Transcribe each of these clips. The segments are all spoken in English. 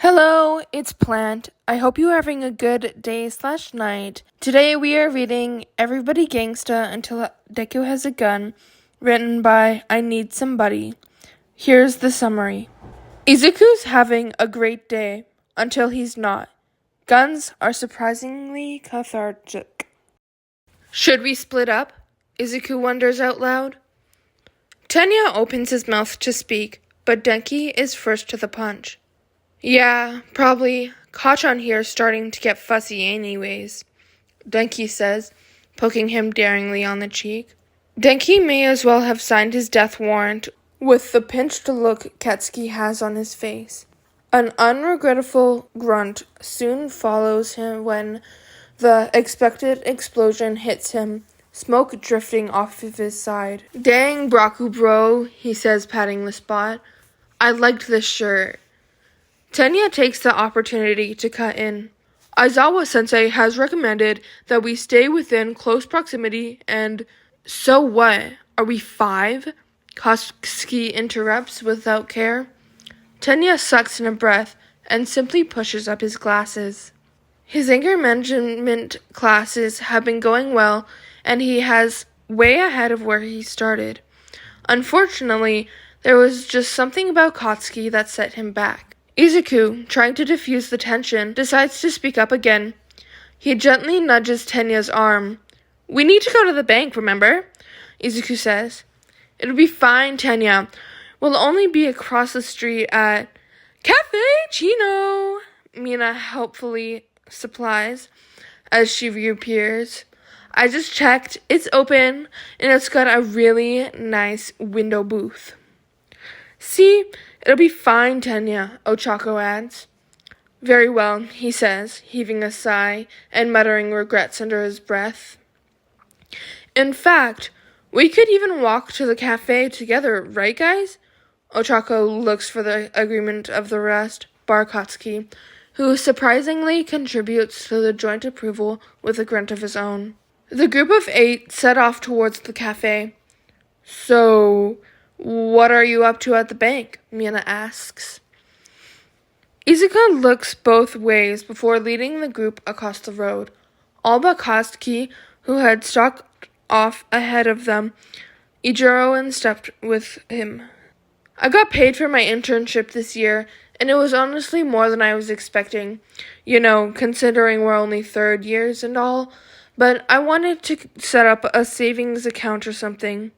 Hello, it's Plant. I hope you are having a good day/night. Today we are reading Everybody Gangsta Until Deku Has a Gun, written by Ineedsomebodyyy. Here's the summary. Izuku's having a great day, until he's not. Guns are surprisingly cathartic. Should we split up? Izuku wonders out loud. Tenya opens his mouth to speak, but Denki is first to the punch. Yeah, probably. Kachan here's starting to get fussy anyways, Denki says, poking him daringly on the cheek. Denki may as well have signed his death warrant with the pinched look Ketsuki has on his face. An unregrettable grunt soon follows him when the expected explosion hits him, smoke drifting off of his side. Dang, Braku bro, he says, patting the spot. I liked this shirt. Tenya takes the opportunity to cut in. Aizawa-sensei has recommended that we stay within close proximity and... So what? Are we 5? Koski interrupts without care. Tenya sucks in a breath and simply pushes up his glasses. His anger management classes have been going well, and he has way ahead of where he started. Unfortunately, there was just something about Koski that set him back. Izuku, trying to diffuse the tension, decides to speak up again. He gently nudges Tenya's arm. We need to go to the bank, remember? Izuku says. It'll be fine, Tenya. We'll only be across the street at Cafe Chino, Mina helpfully supplies as she reappears. I just checked. It's open, and it's got a really nice window booth. See? It'll be fine, Tenya, Ochako adds. Very well, he says, heaving a sigh and muttering regrets under his breath. In fact, we could even walk to the cafe together, right, guys? Ochako looks for the agreement of the rest, bar Katsuki, who surprisingly contributes to the joint approval with a grunt of his own. The group of 8 set off towards the cafe. So... what are you up to at the bank? Mina asks. Izuku looks both ways before leading the group across the road, all but Koski, who had stalked off ahead of them. Ijiroen stepped with him. I got paid for my internship this year, and it was honestly more than I was expecting, considering we're only third years and all, but I wanted to set up a savings account or something.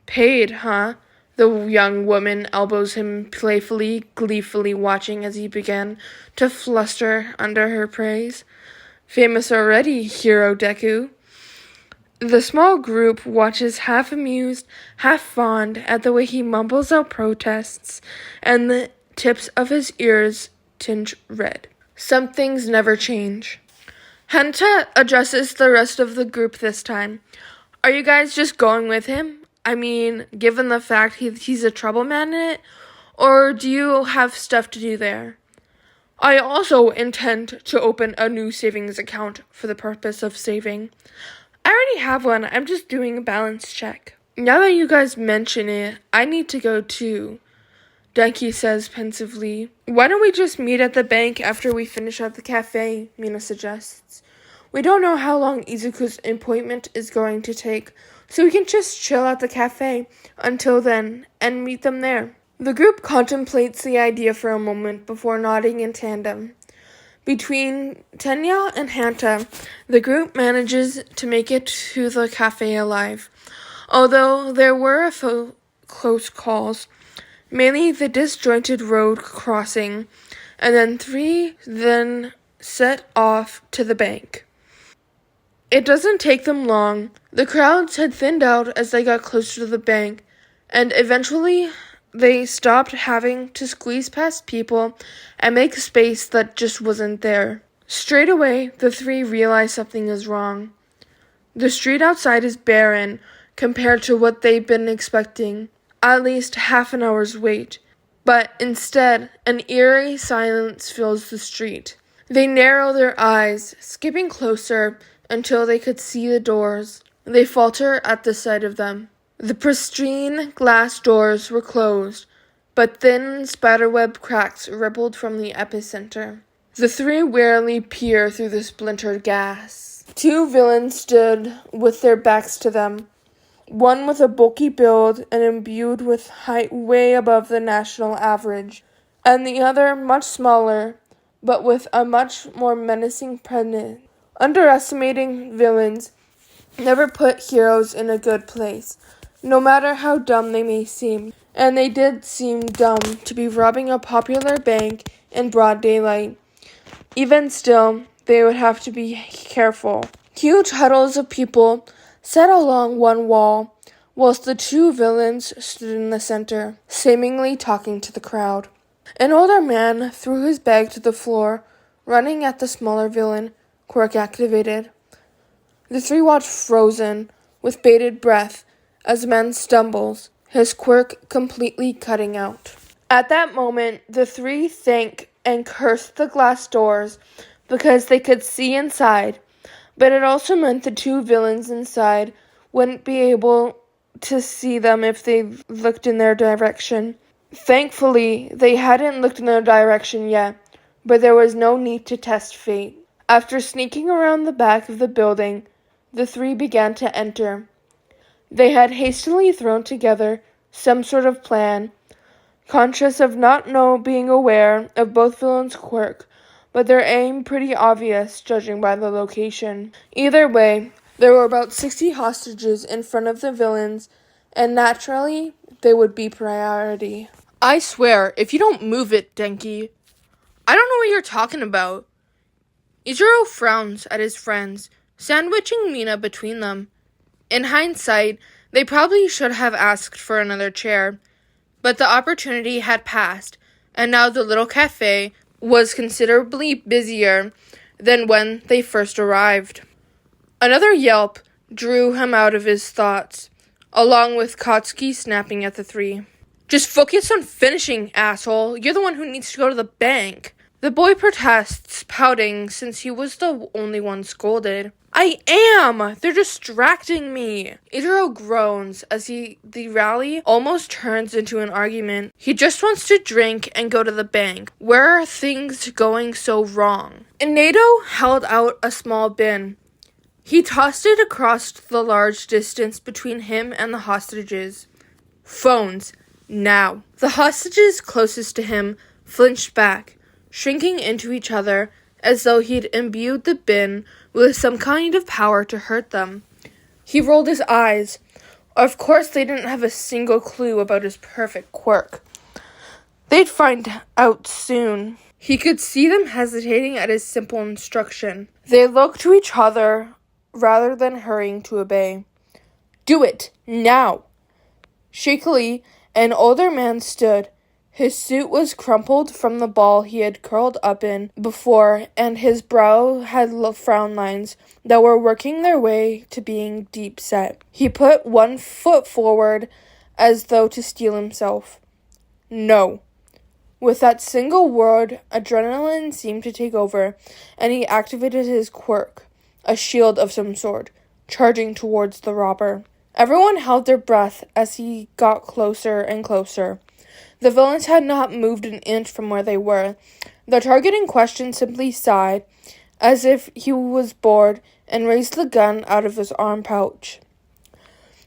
Paid, huh? The young woman elbows him playfully, gleefully watching as he began to fluster under her praise. Famous already, hero Deku. The small group watches half amused, half fond at the way he mumbles out protests, and the tips of his ears tinge red. Some things never change. Henta addresses the rest of the group this time. Are you guys just going with him? I mean, given the fact he's a trouble magnet, or do you have stuff to do there? I also intend to open a new savings account for the purpose of saving. I already have one, I'm just doing a balance check. Now that you guys mention it, I need to go too, Denki says pensively. Why don't we just meet at the bank after we finish at the cafe, Mina suggests. We don't know how long Izuku's appointment is going to take, so we can just chill at the cafe until then and meet them there. The group contemplates the idea for a moment before nodding in tandem. Between Tenya and Hanta, the group manages to make it to the cafe alive, although there were a few close calls, mainly the disjointed road crossing, and then 3 set off to the bank. It doesn't take them long. The crowds had thinned out as they got closer to the bank, and eventually they stopped having to squeeze past people and make space that just wasn't there. Straight away, the 3 realize something is wrong. The street outside is barren compared to what they've been expecting, at least half an hour's wait. But instead, an eerie silence fills the street. They narrow their eyes, skipping closer until they could see the doors. They falter at the sight of them. The pristine glass doors were closed, but thin spiderweb cracks rippled from the epicenter. The three warily peer through the splintered gas. Two villains stood with their backs to them, one with a bulky build and imbued with height way above the national average, and the other much smaller, but with a much more menacing presence. Underestimating villains never put heroes in a good place, no matter how dumb they may seem, and they did seem dumb to be robbing a popular bank in broad daylight. Even still, they would have to be careful. Huge huddles of people sat along one wall, whilst the two villains stood in the center, seemingly talking to the crowd. An older man threw his bag to the floor, running at the smaller villain, quirk activated. The three watched frozen, with bated breath, as the man stumbles, his quirk completely cutting out. At that moment, the three thanked and cursed the glass doors because they could see inside, but it also meant the two villains inside wouldn't be able to see them if they looked in their direction. Thankfully, they hadn't looked in their direction yet, but there was no need to test fate. After sneaking around the back of the building, the three began to enter. They had hastily thrown together some sort of plan, conscious of not being aware of both villains' quirk, but their aim pretty obvious, judging by the location. Either way, there were about 60 hostages in front of the villains, and naturally, they would be priority. I swear, if you don't move it, Denki, I don't know what you're talking about. Izuru frowns at his friends, sandwiching Mina between them. In hindsight, they probably should have asked for another chair, but the opportunity had passed, and now the little cafe was considerably busier than when they first arrived. Another yelp drew him out of his thoughts, along with Katsuki snapping at the three. Just focus on finishing, asshole. You're the one who needs to go to the bank. The boy protests, pouting since he was the only one scolded. I am! They're distracting me! Izuru groans as the rally almost turns into an argument. He just wants to drink and go to the bank. Where are things going so wrong? Ineedo held out a small bin. He tossed it across the large distance between him and the hostages. Phones. Now. The hostages closest to him flinched back, shrinking into each other as though he'd imbued the bin with some kind of power to hurt them. He rolled his eyes. Of course they didn't have a single clue about his perfect quirk. They'd find out soon. He could see them hesitating at his simple instruction. They looked to each other rather than hurrying to obey. Do it, now! Shakily, an older man stood. His suit was crumpled from the ball he had curled up in before, and his brow had frown lines that were working their way to being deep set. He put one foot forward as though to steel himself. No. With that single word, adrenaline seemed to take over, and he activated his quirk, a shield of some sort, charging towards the robber. Everyone held their breath as he got closer and closer. The villains had not moved an inch from where they were. The target in question simply sighed, as if he was bored, and raised the gun out of his arm pouch.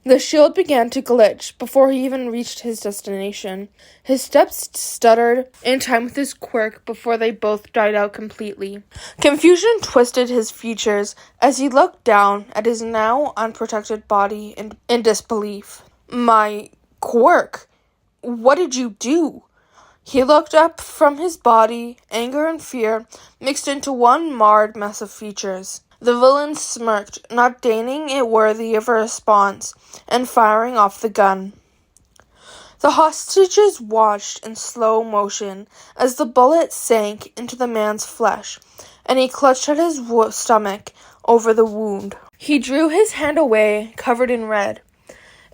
The shield began to glitch before he even reached his destination. His steps stuttered in time with his quirk before they both died out completely. Confusion twisted his features as he looked down at his now unprotected body in disbelief. My quirk? What did you do? He looked up from his body, anger and fear mixed into one marred mess of features. The villain smirked, not deigning it worthy of a response, and firing off the gun. The hostages watched in slow motion as the bullet sank into the man's flesh, and he clutched at his stomach over the wound. He drew his hand away, covered in red.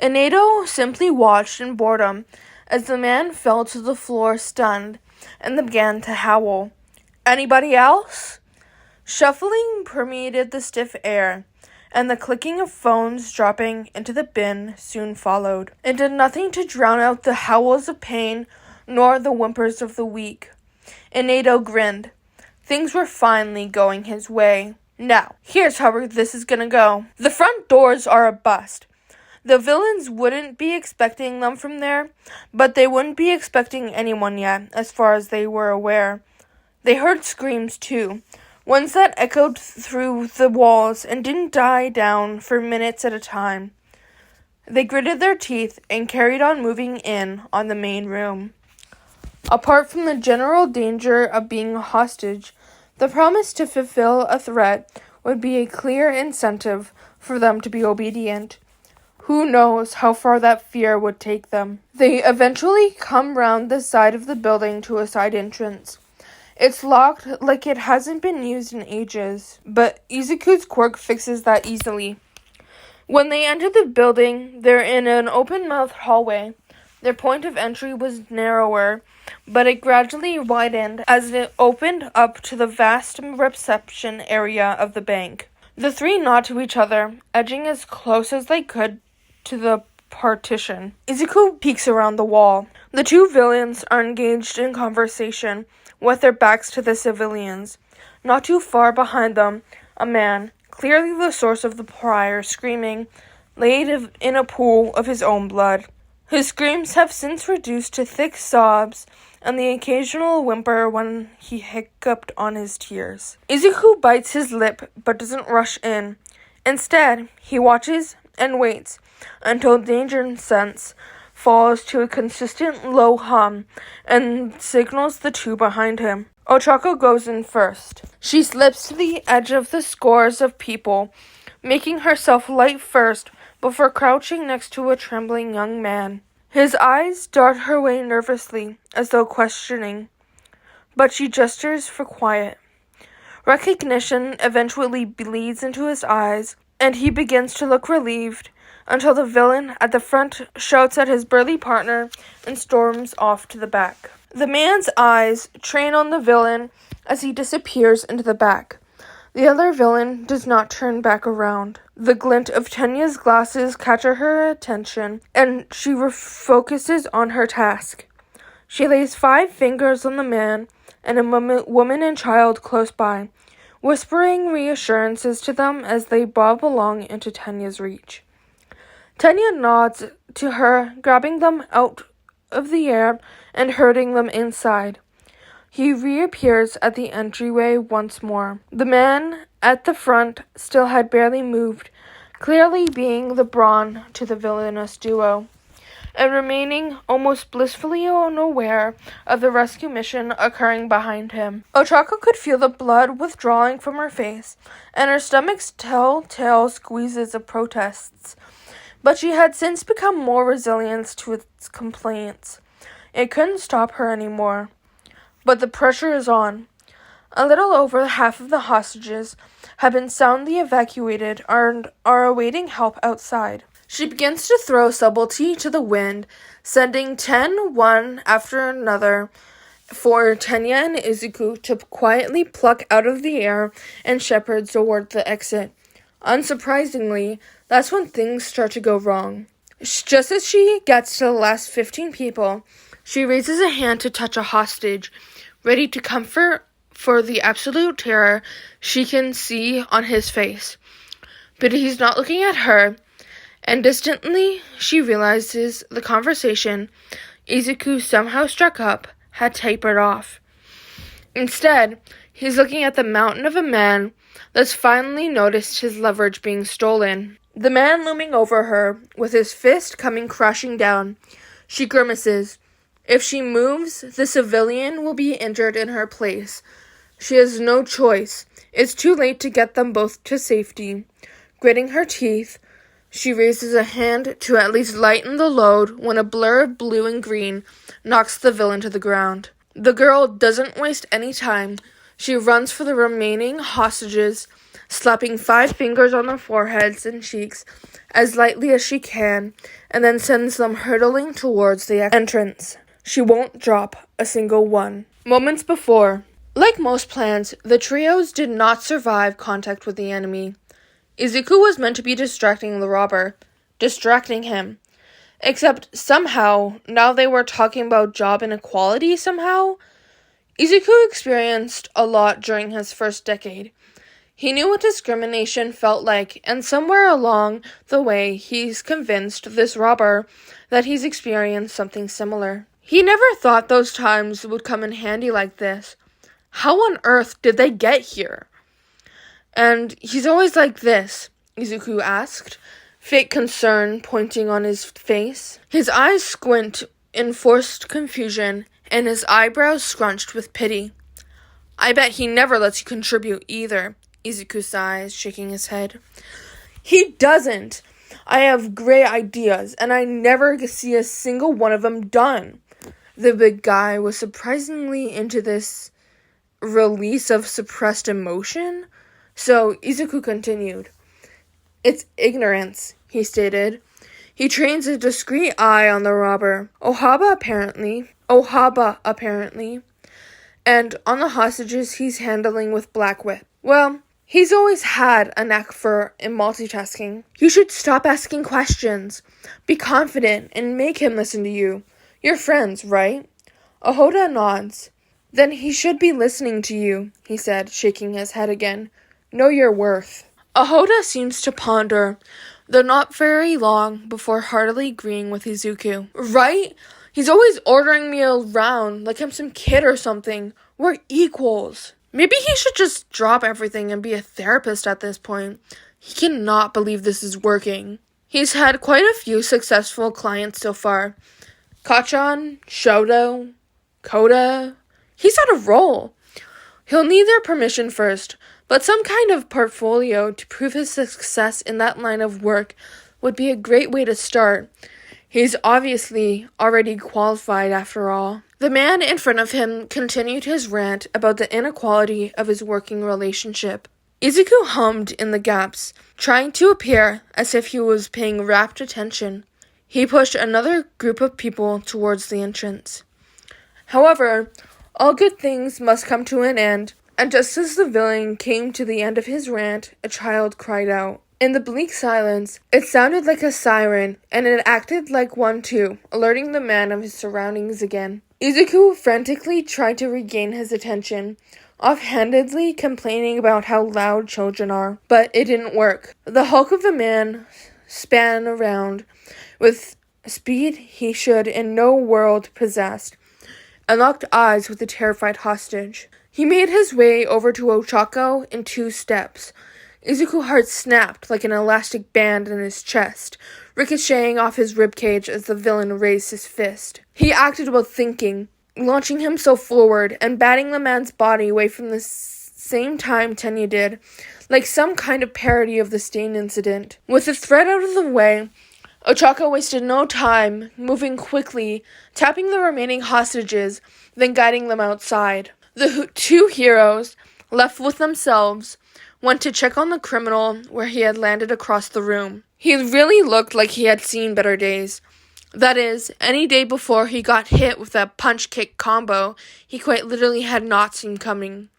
Ineedo simply watched in boredom as the man fell to the floor stunned and began to howl. Anybody else? Shuffling permeated the stiff air, and the clicking of phones dropping into the bin soon followed. It did nothing to drown out the howls of pain nor the whimpers of the weak. Ineedo grinned. Things were finally going his way. Now, here's how this is gonna go. The front doors are a bust. The villains wouldn't be expecting them from there, but they wouldn't be expecting anyone yet, as far as they were aware. They heard screams, too, ones that echoed through the walls and didn't die down for minutes at a time. They gritted their teeth and carried on moving in on the main room. Apart from the general danger of being a hostage, the promise to fulfill a threat would be a clear incentive for them to be obedient. Who knows how far that fear would take them. They eventually come round the side of the building to a side entrance. It's locked like it hasn't been used in ages, but Izuku's quirk fixes that easily. When they enter the building, they're in an open-mouthed hallway. Their point of entry was narrower, but it gradually widened as it opened up to the vast reception area of the bank. The three nod to each other, edging as close as they could to the partition. Izuku peeks around the wall. The two villains are engaged in conversation, with their backs to the civilians. Not too far behind them, a man, clearly the source of the prior screaming, laid in a pool of his own blood. His screams have since reduced to thick sobs and the occasional whimper when he hiccuped on his tears. Izuku bites his lip but doesn't rush in. Instead, he watches and waits until danger sense falls to a consistent low hum and signals the two behind him. Ochako goes in first. She slips to the edge of the scores of people, making herself light first before crouching next to a trembling young man. His eyes dart her way nervously, as though questioning, but she gestures for quiet. Recognition eventually bleeds into his eyes, and he begins to look relieved, until the villain at the front shouts at his burly partner and storms off to the back. The man's eyes train on the villain as he disappears into the back. The other villain does not turn back around. The glint of Tenya's glasses catches her attention, and she focuses on her task. She lays 5 fingers on the man and a woman and child close by, whispering reassurances to them as they bob along into Tenya's reach. Tenya nods to her, grabbing them out of the air and herding them inside. He reappears at the entryway once more. The man at the front still had barely moved, clearly being the brawn to the villainous duo, and remaining almost blissfully unaware of the rescue mission occurring behind him. Ochako could feel the blood withdrawing from her face, and her stomach's telltale squeezes of protests, but she had since become more resilient to its complaints. It couldn't stop her anymore. But the pressure is on. A little over half of the hostages have been soundly evacuated and are awaiting help outside. She begins to throw subtlety to the wind, sending 10 one after another for Tenya and Izuku to quietly pluck out of the air and shepherd toward the exit. Unsurprisingly, that's when things start to go wrong. Just as she gets to the last 15 people, she raises a hand to touch a hostage, ready to comfort for the absolute terror she can see on his face. But he's not looking at her, and distantly she realizes the conversation Izuku somehow struck up had tapered off. Instead, he's looking at the mountain of a man that's finally noticed his leverage being stolen. The man looming over her, with his fist coming crashing down. She grimaces. If she moves, the civilian will be injured in her place. She has no choice. It's too late to get them both to safety. Gritting her teeth, she raises a hand to at least lighten the load when a blur of blue and green knocks the villain to the ground. The girl doesn't waste any time. She runs for the remaining hostages, slapping 5 fingers on their foreheads and cheeks as lightly as she can, and then sends them hurtling towards the entrance. She won't drop a single one. Moments before, like most plans, the trios did not survive contact with the enemy. Izuku was meant to be distracting the robber. Distracting him. Except somehow, now they were talking about job inequality somehow. Izuku experienced a lot during his first decade. He knew what discrimination felt like, and somewhere along the way, he's convinced this robber that he's experienced something similar. He never thought those times would come in handy like this. How on earth did they get here? And he's always like this, Izuku asked, fake concern pointing on his face. His eyes squint in forced confusion, and his eyebrows scrunched with pity. I bet he never lets you contribute either, Izuku sighs, shaking his head. He doesn't. I have great ideas, and I never see a single one of them done. The big guy was surprisingly into this release of suppressed emotion, so Izuku continued. It's ignorance, he stated. He trains a discreet eye on the robber, Ohaba apparently, and on the hostages he's handling with Black Whip. Well, he's always had a knack for multitasking. You should stop asking questions. Be confident and make him listen to you. You're friends, right? Ahoda nods. Then he should be listening to you, he said, shaking his head again. Know your worth. Ahoda seems to ponder, though not very long, before heartily agreeing with Izuku. Right? He's always ordering me around like I'm some kid or something. We're equals. Maybe he should just drop everything and be a therapist at this point. He cannot believe this is working. He's had quite a few successful clients so far. Kachan, Shodo, Koda. He's on a roll. He'll need their permission first, but some kind of portfolio to prove his success in that line of work would be a great way to start. He's obviously already qualified after all. The man in front of him continued his rant about the inequality of his working relationship. Izuku hummed in the gaps, trying to appear as if he was paying rapt attention. He pushed another group of people towards the entrance. However, all good things must come to an end, and just as the villain came to the end of his rant, a child cried out. In the bleak silence, it sounded like a siren, and it acted like one too, alerting the man of his surroundings again. Izuku frantically tried to regain his attention, offhandedly complaining about how loud children are, but it didn't work. The hulk of the man span around with speed he should in no world possess, and locked eyes with the terrified hostage. He made his way over to Ochako in 2 steps. Izuku's heart snapped like an elastic band in his chest, ricocheting off his ribcage as the villain raised his fist. He acted without thinking, launching himself forward and batting the man's body away from the same time Tenya did, like some kind of parody of the Stain incident. With the threat out of the way, Ochako wasted no time, moving quickly, tapping the remaining hostages, then guiding them outside. The 2 heroes, left with themselves, went to check on the criminal where he had landed across the room. He really looked like he had seen better days. That is, any day before he got hit with that punch-kick combo he quite literally had not seen coming.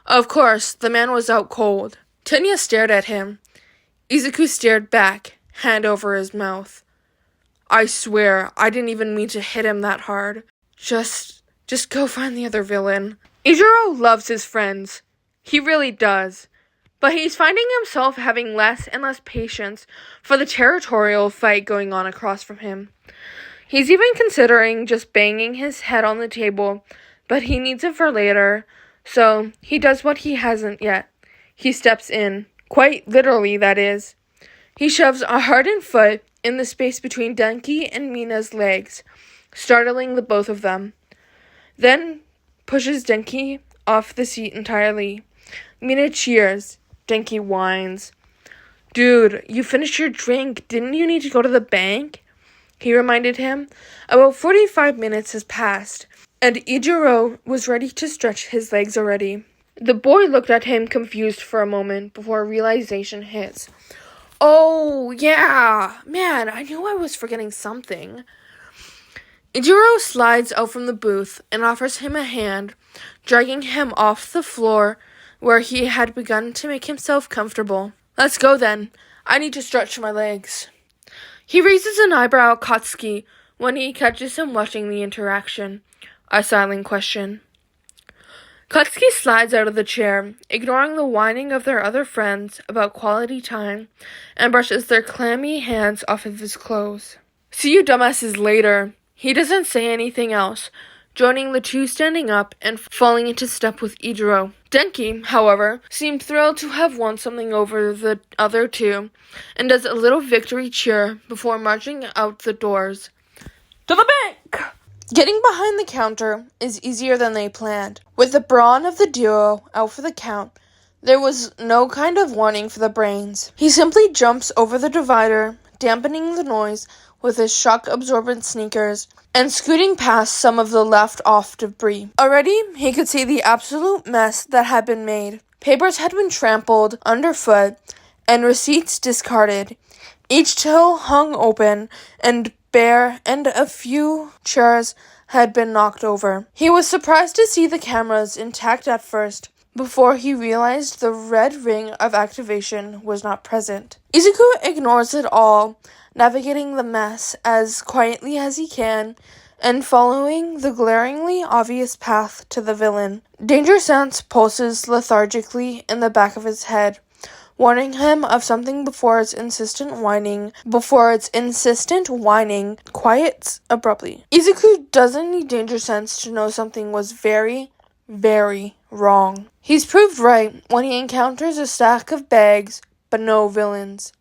Of course, the man was out cold. Tenya stared at him. Izuku stared back, hand over his mouth. I swear, I didn't even mean to hit him that hard. Just go find the other villain. Ijiro loves his friends. He really does. But he's finding himself having less and less patience for the territorial fight going on across from him. He's even considering just banging his head on the table, but he needs it for later, so he does what he hasn't yet. He steps in. Quite literally, that is. He shoves a hardened foot in the space between Denki and Mina's legs, startling the both of them. Then pushes Denki off the seat entirely. Mina cheers. Denki whines. Dude, you finished your drink. Didn't you need to go to the bank? He reminded him. About 45 minutes has passed, and Ijiro was ready to stretch his legs already. The boy looked at him confused for a moment before realization hits. Oh, yeah. Man, I knew I was forgetting something. Ijiro slides out from the booth and offers him a hand, dragging him off the floor where he had begun to make himself comfortable. Let's go then. I need to stretch my legs. He raises an eyebrow at Katsuki when he catches him watching the interaction. A silent question. Katsuki slides out of the chair, ignoring the whining of their other friends about quality time, and brushes their clammy hands off of his clothes. See you dumbasses later. He doesn't say anything else, joining the two standing up and falling into step with Ijiro. Denki, however, seemed thrilled to have won something over the other two, and does a little victory cheer before marching out the doors. To the bank! Getting behind the counter is easier than they planned. With the brawn of the duo out for the count, there was no kind of warning for the brains. He simply jumps over the divider, dampening the noise with his shock-absorbent sneakers, and scooting past some of the left-off debris. Already, he could see the absolute mess that had been made. Papers had been trampled underfoot, and receipts discarded. Each till hung open and bare, and a few chairs had been knocked over. He was surprised to see the cameras intact at first, before he realized the red ring of activation was not present. Izuku ignores it all, navigating the mess as quietly as he can, and following the glaringly obvious path to the villain. Danger sense pulses lethargically in the back of his head, warning him of something before its insistent whining quiets abruptly. Izuku doesn't need danger sense to know something was very, very wrong. He's proved right when he encounters a stack of bags, but no villains.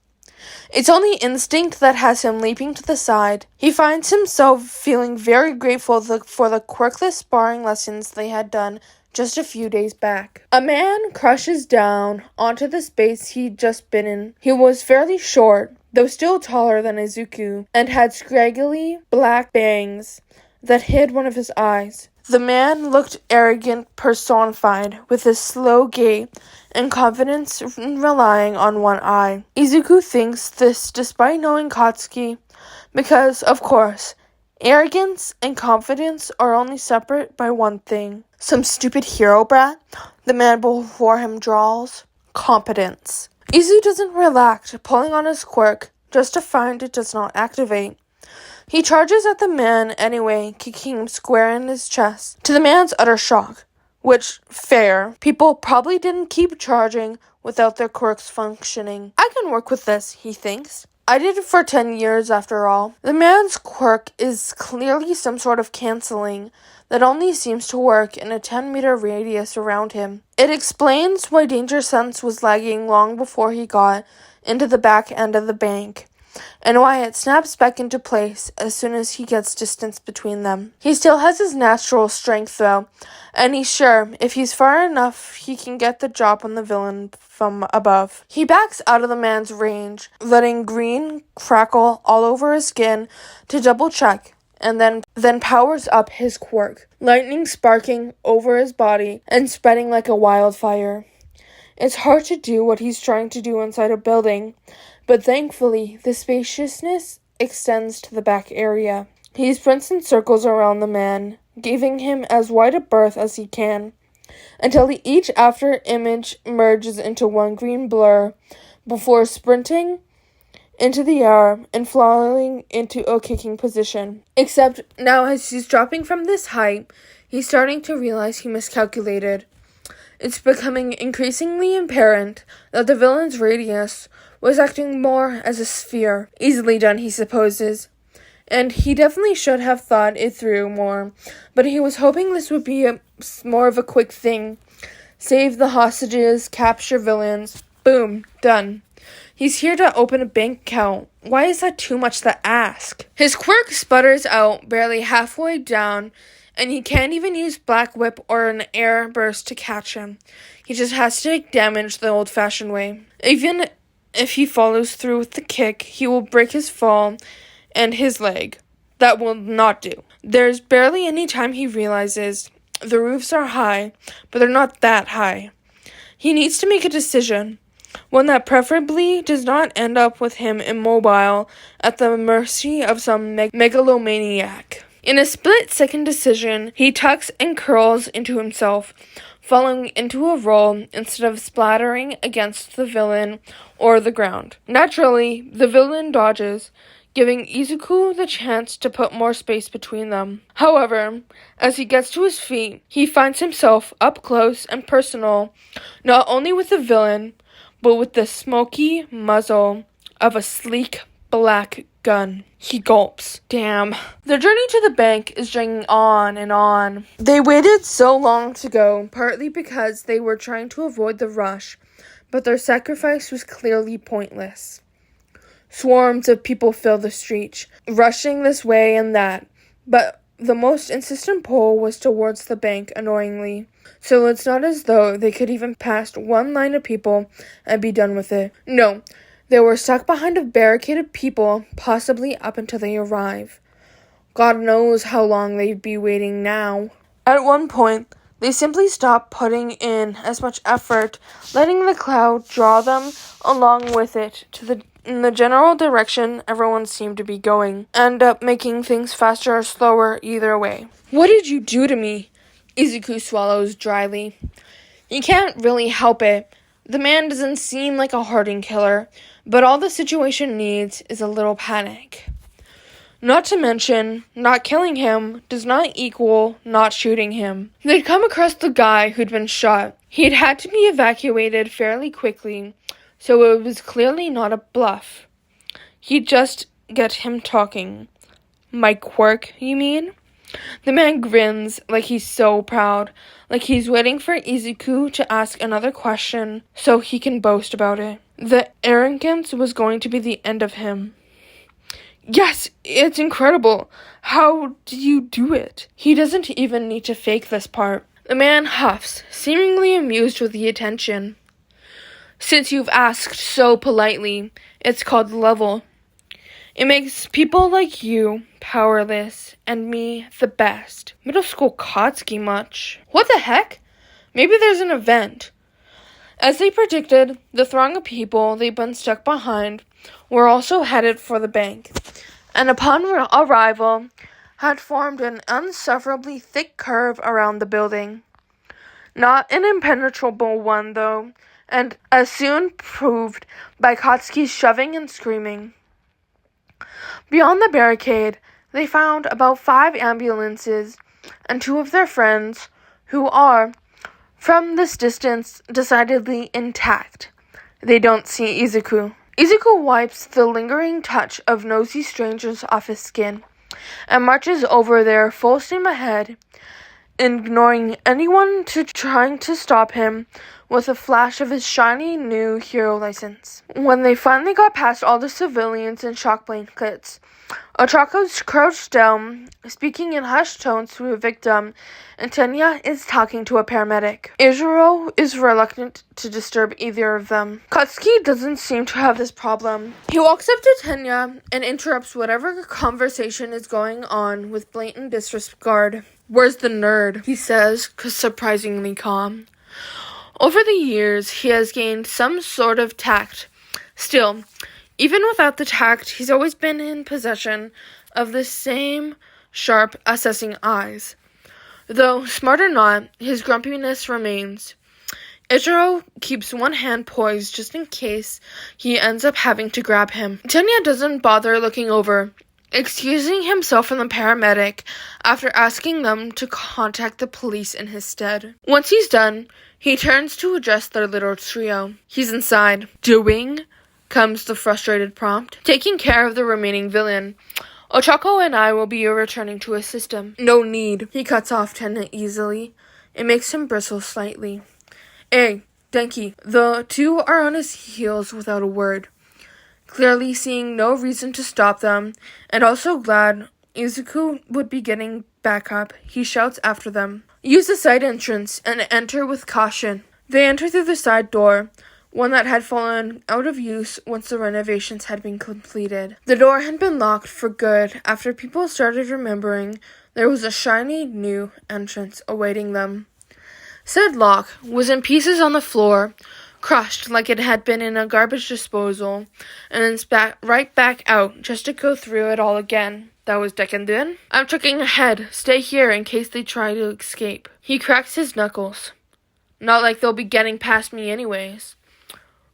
It's only instinct that has him leaping to the side. He finds himself feeling very grateful for the quirkless sparring lessons they had done just a few days back. A man crashes down onto the space he'd just been in. He was fairly short, though still taller than Izuku, and had scraggly black bangs that hid one of his eyes. The man looked arrogant personified, with his slow gait and confidence relying on one eye. Izuku thinks this despite knowing Katsuki, because, of course, arrogance and confidence are only separate by one thing. Some stupid hero brat, the man before him drawls. Competence. Izu doesn't relax, pulling on his quirk, just to find it does not activate. He charges at the man anyway, kicking him square in his chest, to the man's utter shock. Which, fair, people probably didn't keep charging without their quirks functioning. I can work with this, he thinks. I did it for 10 years after all. The man's quirk is clearly some sort of canceling that only seems to work in a 10-meter radius around him. It explains why danger sense was lagging long before he got into the back end of the bank, and why it snaps back into place as soon as he gets distance between them. He still has his natural strength though, and he's sure if he's far enough he can get the drop on the villain from above. He backs out of the man's range, letting green crackle all over his skin to double check, and then powers up his quirk, lightning sparking over his body and spreading like a wildfire. It's hard to do what he's trying to do inside a building, but thankfully, the spaciousness extends to the back area. He sprints in circles around the man, giving him as wide a berth as he can, until each after image merges into one green blur, before sprinting into the air and falling into a kicking position. Except now as he's dropping from this height, he's starting to realize he miscalculated. It's becoming increasingly apparent that the villain's radius was acting more as a sphere. Easily done, he supposes. And he definitely should have thought it through more, but he was hoping this would be more of a quick thing. Save the hostages, capture villains, boom, done. He's here to open a bank account. Why is that too much to ask? His quirk sputters out barely halfway down, and he can't even use Black Whip or an air burst to catch him. He just has to take damage the old-fashioned way. Even if he follows through with the kick, he will break his fall and his leg. That will not do. There's barely any time he realizes the roofs are high, but they're not that high. He needs to make a decision, one that preferably does not end up with him immobile at the mercy of some megalomaniac. In a split-second decision, he tucks and curls into himself, falling into a roll instead of splattering against the villain or the ground. Naturally, the villain dodges, giving Izuku the chance to put more space between them. However, as he gets to his feet, he finds himself up close and personal, not only with the villain, but with the smoky muzzle of a sleek black gun. He gulps. Damn. Their journey to the bank is dragging on and on. They waited so long to go, partly because they were trying to avoid the rush, but their sacrifice was clearly pointless. Swarms of people fill the streets, rushing this way and that, but the most insistent pull was towards the bank, annoyingly. So it's not as though they could even pass one line of people and be done with it. No, they were stuck behind a barricaded people, possibly up until they arrive. God knows how long they'd be waiting now. At one point, they simply stopped putting in as much effort, letting the crowd draw them along with it in the general direction everyone seemed to be going, end up making things faster or slower either way. What did you do to me? Izuku swallows dryly. You can't really help it. The man doesn't seem like a hardened killer, but all the situation needs is a little panic. Not to mention, not killing him does not equal not shooting him. They'd come across the guy who'd been shot. He'd had to be evacuated fairly quickly, so it was clearly not a bluff. He'd just get him talking. My quirk, you mean? The man grins like he's so proud, like he's waiting for Izuku to ask another question so he can boast about it. The arrogance was going to be the end of him. Yes, it's incredible. How did you do it? He doesn't even need to fake this part. The man huffs, seemingly amused with the attention. Since you've asked so politely, it's called level. It makes people like you powerless, and me the best. Middle school Kotsky much. What the heck? Maybe there's an event. As they predicted, the throng of people they'd been stuck behind were also headed for the bank, and upon arrival, had formed an insufferably thick curve around the building. Not an impenetrable one, though, and as soon proved by Kotsky's shoving and screaming. Beyond the barricade, they found about 5 ambulances and 2 of their friends, who are, from this distance, decidedly intact. They don't see Izuku. Izuku wipes the lingering touch of nosy strangers off his skin and marches over there full steam ahead, ignoring anyone trying to stop him with a flash of his shiny new hero license. When they finally got past all the civilians in shock blankets, Ochako crouched down, speaking in hushed tones to a victim, and Tenya is talking to a paramedic. Izuro is reluctant to disturb either of them. Katsuki doesn't seem to have this problem. He walks up to Tenya and interrupts whatever conversation is going on with blatant disregard. Where's the nerd? He says, surprisingly calm. Over the years, he has gained some sort of tact. Still, even without the tact, he's always been in possession of the same sharp, assessing eyes. Though, smart or not, his grumpiness remains. Ichiro keeps one hand poised just in case he ends up having to grab him. Tenya doesn't bother looking over, excusing himself from the paramedic after asking them to contact the police in his stead. Once he's done, he turns to address their little trio. He's inside. Doing? Comes the frustrated prompt. Taking care of the remaining villain. Ochako and I will be returning to assist him. No need. He cuts off Tenya easily. It makes him bristle slightly. Hey, Denki. The 2 are on his heels without a word, clearly seeing no reason to stop them, and also glad Izuku would be getting back up. He shouts after them. Use the side entrance and enter with caution. They enter through the side door, one that had fallen out of use once the renovations had been completed. The door had been locked for good after people started remembering there was a shiny new entrance awaiting them. Said lock was in pieces on the floor, crushed like it had been in a garbage disposal, and then spat right back out just to go through it all again. That was Deku. I'm checking ahead. Stay here in case they try to escape. He cracks his knuckles. Not like they'll be getting past me anyways.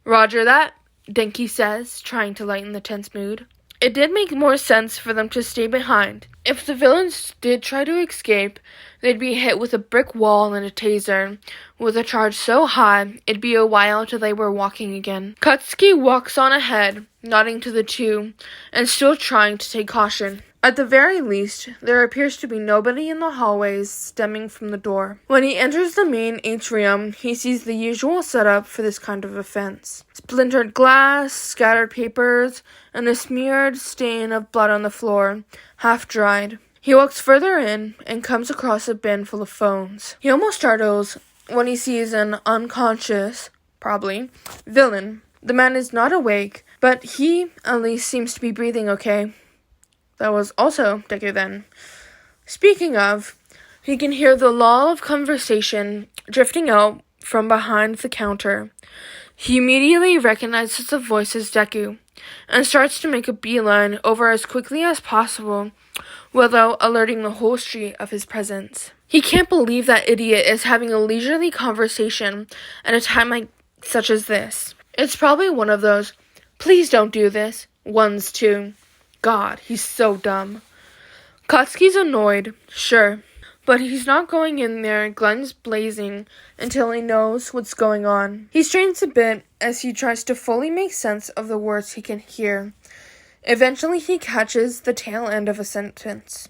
Roger that, Denki says, trying to lighten the tense mood. It did make more sense for them to stay behind. If the villains did try to escape, they'd be hit with a brick wall and a taser, with a charge so high, it'd be a while till they were walking again. Katsuki walks on ahead, nodding to the two, and still trying to take caution. At the very least, there appears to be nobody in the hallways stemming from the door. When he enters the main atrium, he sees the usual setup for this kind of offense. Splintered glass, scattered papers, and a smeared stain of blood on the floor, half dried. He walks further in and comes across a bin full of phones. He almost startles when he sees an unconscious, probably, villain. The man is not awake, but he at least seems to be breathing okay. That was also Deku then. Speaking of, he can hear the lull of conversation drifting out from behind the counter. He immediately recognizes the voice as Deku, and starts to make a beeline over as quickly as possible, without alerting the whole street of his presence. He can't believe that idiot is having a leisurely conversation at a time such as this. It's probably one of those, please don't do this, ones too. God, he's so dumb. Katsuki's annoyed, sure, but he's not going in there guns blazing until he knows what's going on. He strains a bit as he tries to fully make sense of the words he can hear. Eventually he catches the tail end of a sentence.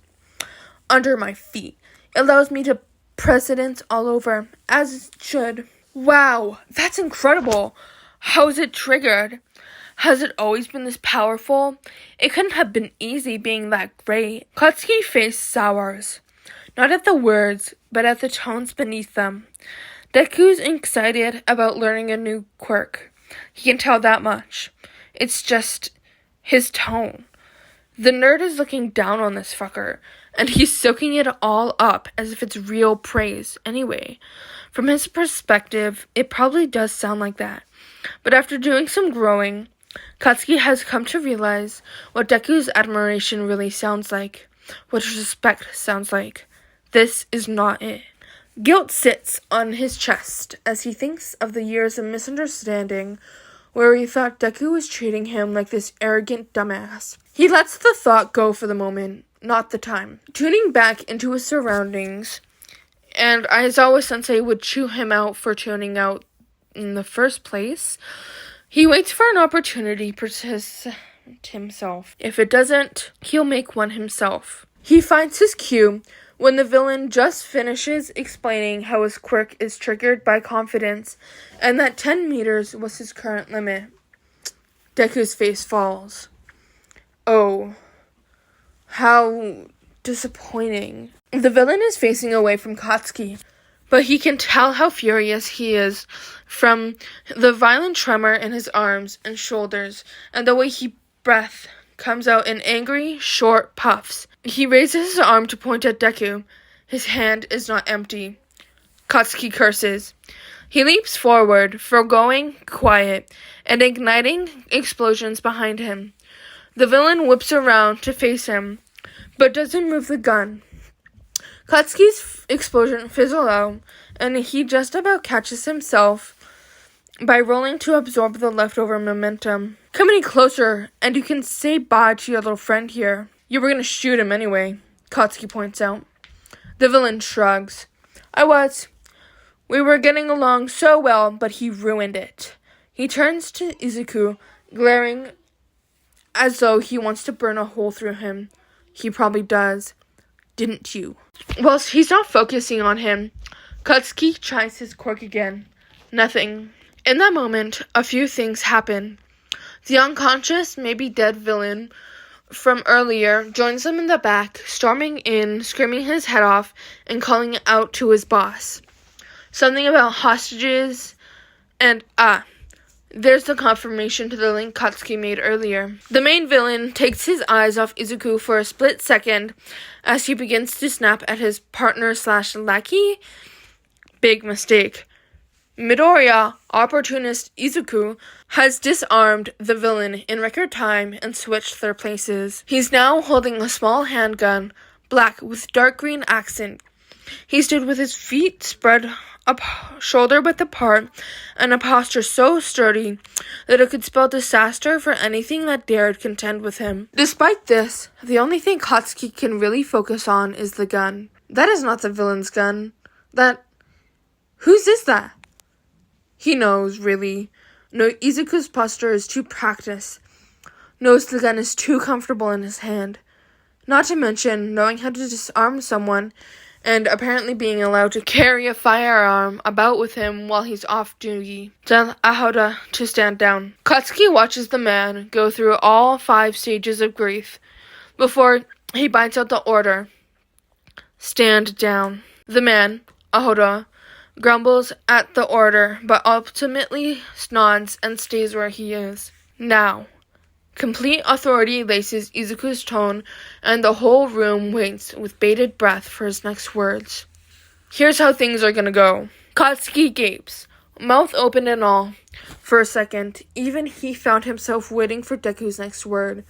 Under my feet. It allows me to precedence all over, as it should. Wow, that's incredible. How is it triggered? Has it always been this powerful? It couldn't have been easy being that great. Katsuki's face sours. Not at the words, but at the tones beneath them. Deku's excited about learning a new quirk. He can tell that much. It's just his tone. The nerd is looking down on this fucker, and he's soaking it all up as if it's real praise. Anyway, from his perspective, it probably does sound like that. But after doing some growing, Katsuki has come to realize what Deku's admiration really sounds like, what respect sounds like. This is not it. Guilt sits on his chest as he thinks of the years of misunderstanding where he thought Deku was treating him like this arrogant dumbass. He lets the thought go for the moment, not the time. Tuning back into his surroundings, and Aizawa-sensei would chew him out for tuning out in the first place, he waits for an opportunity to present himself. If it doesn't, he'll make one himself. He finds his cue when the villain just finishes explaining how his quirk is triggered by confidence and that 10 meters was his current limit. Deku's face falls. Oh, how disappointing. The villain is facing away from Katsuki, but he can tell how furious he is from the violent tremor in his arms and shoulders and the way his breath comes out in angry, short puffs. He raises his arm to point at Deku. His hand is not empty. Katsuki curses. He leaps forward, foregoing quiet, and igniting explosions behind him. The villain whips around to face him, but doesn't move the gun. Katsuki's explosion fizzles out, and he just about catches himself by rolling to absorb the leftover momentum. Come any closer, and you can say bye to your little friend here. You were gonna shoot him anyway, Katsuki points out. The villain shrugs. I was. We were getting along so well, but he ruined it. He turns to Izuku, glaring as though he wants to burn a hole through him. He probably does. Didn't you? Whilst he's not focusing on him, Katsuki tries his quirk again. Nothing. In that moment, a few things happen. The unconscious, maybe dead villain from earlier joins them in the back, storming in, screaming his head off, and calling out to his boss. Something about hostages, and there's the confirmation to the link Katsuki made earlier. The main villain takes his eyes off Izuku for a split second as he begins to snap at his partner/lackey. Big mistake. Midoriya, opportunist Izuku, has disarmed the villain in record time and switched their places. He's now holding a small handgun, black with dark green accent. He stood with his feet spread up shoulder-width apart and a posture so sturdy that it could spell disaster for anything that dared contend with him. Despite this, the only thing Katsuki can really focus on is the gun. That is not the villain's gun. Whose is that? He knows, really. No, Izuku's posture is too practiced. Knows the gun is too comfortable in his hand. Not to mention knowing how to disarm someone and apparently being allowed to carry a firearm about with him while he's off duty. Tell Ahoda to stand down. Katsuki watches the man go through all 5 stages of grief before he bites out the order. Stand down. The man, Ahoda, grumbles at the order, but ultimately nods and stays where he is. Now. Complete authority laces Izuku's tone, and the whole room waits with bated breath for his next words. Here's how things are gonna go. Katsuki gapes, mouth open and all. For a second, even he found himself waiting for Deku's next word.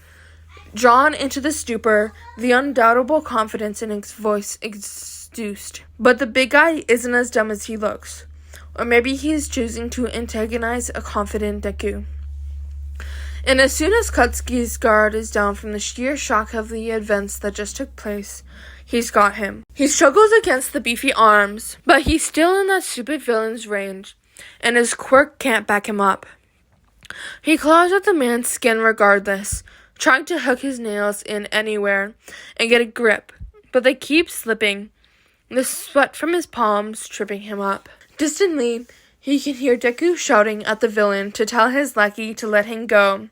Drawn into the stupor, the undoubtable confidence in his voice exuded. But the big guy isn't as dumb as he looks. Or maybe he is choosing to antagonize a confident Deku. And as soon as Katsuki's guard is down from the sheer shock of the events that just took place, he's got him. He struggles against the beefy arms, but he's still in that stupid villain's range, and his quirk can't back him up. He claws at the man's skin regardless, trying to hook his nails in anywhere and get a grip, but they keep slipping, the sweat from his palms tripping him up. Distantly, he can hear Deku shouting at the villain to tell his lackey to let him go,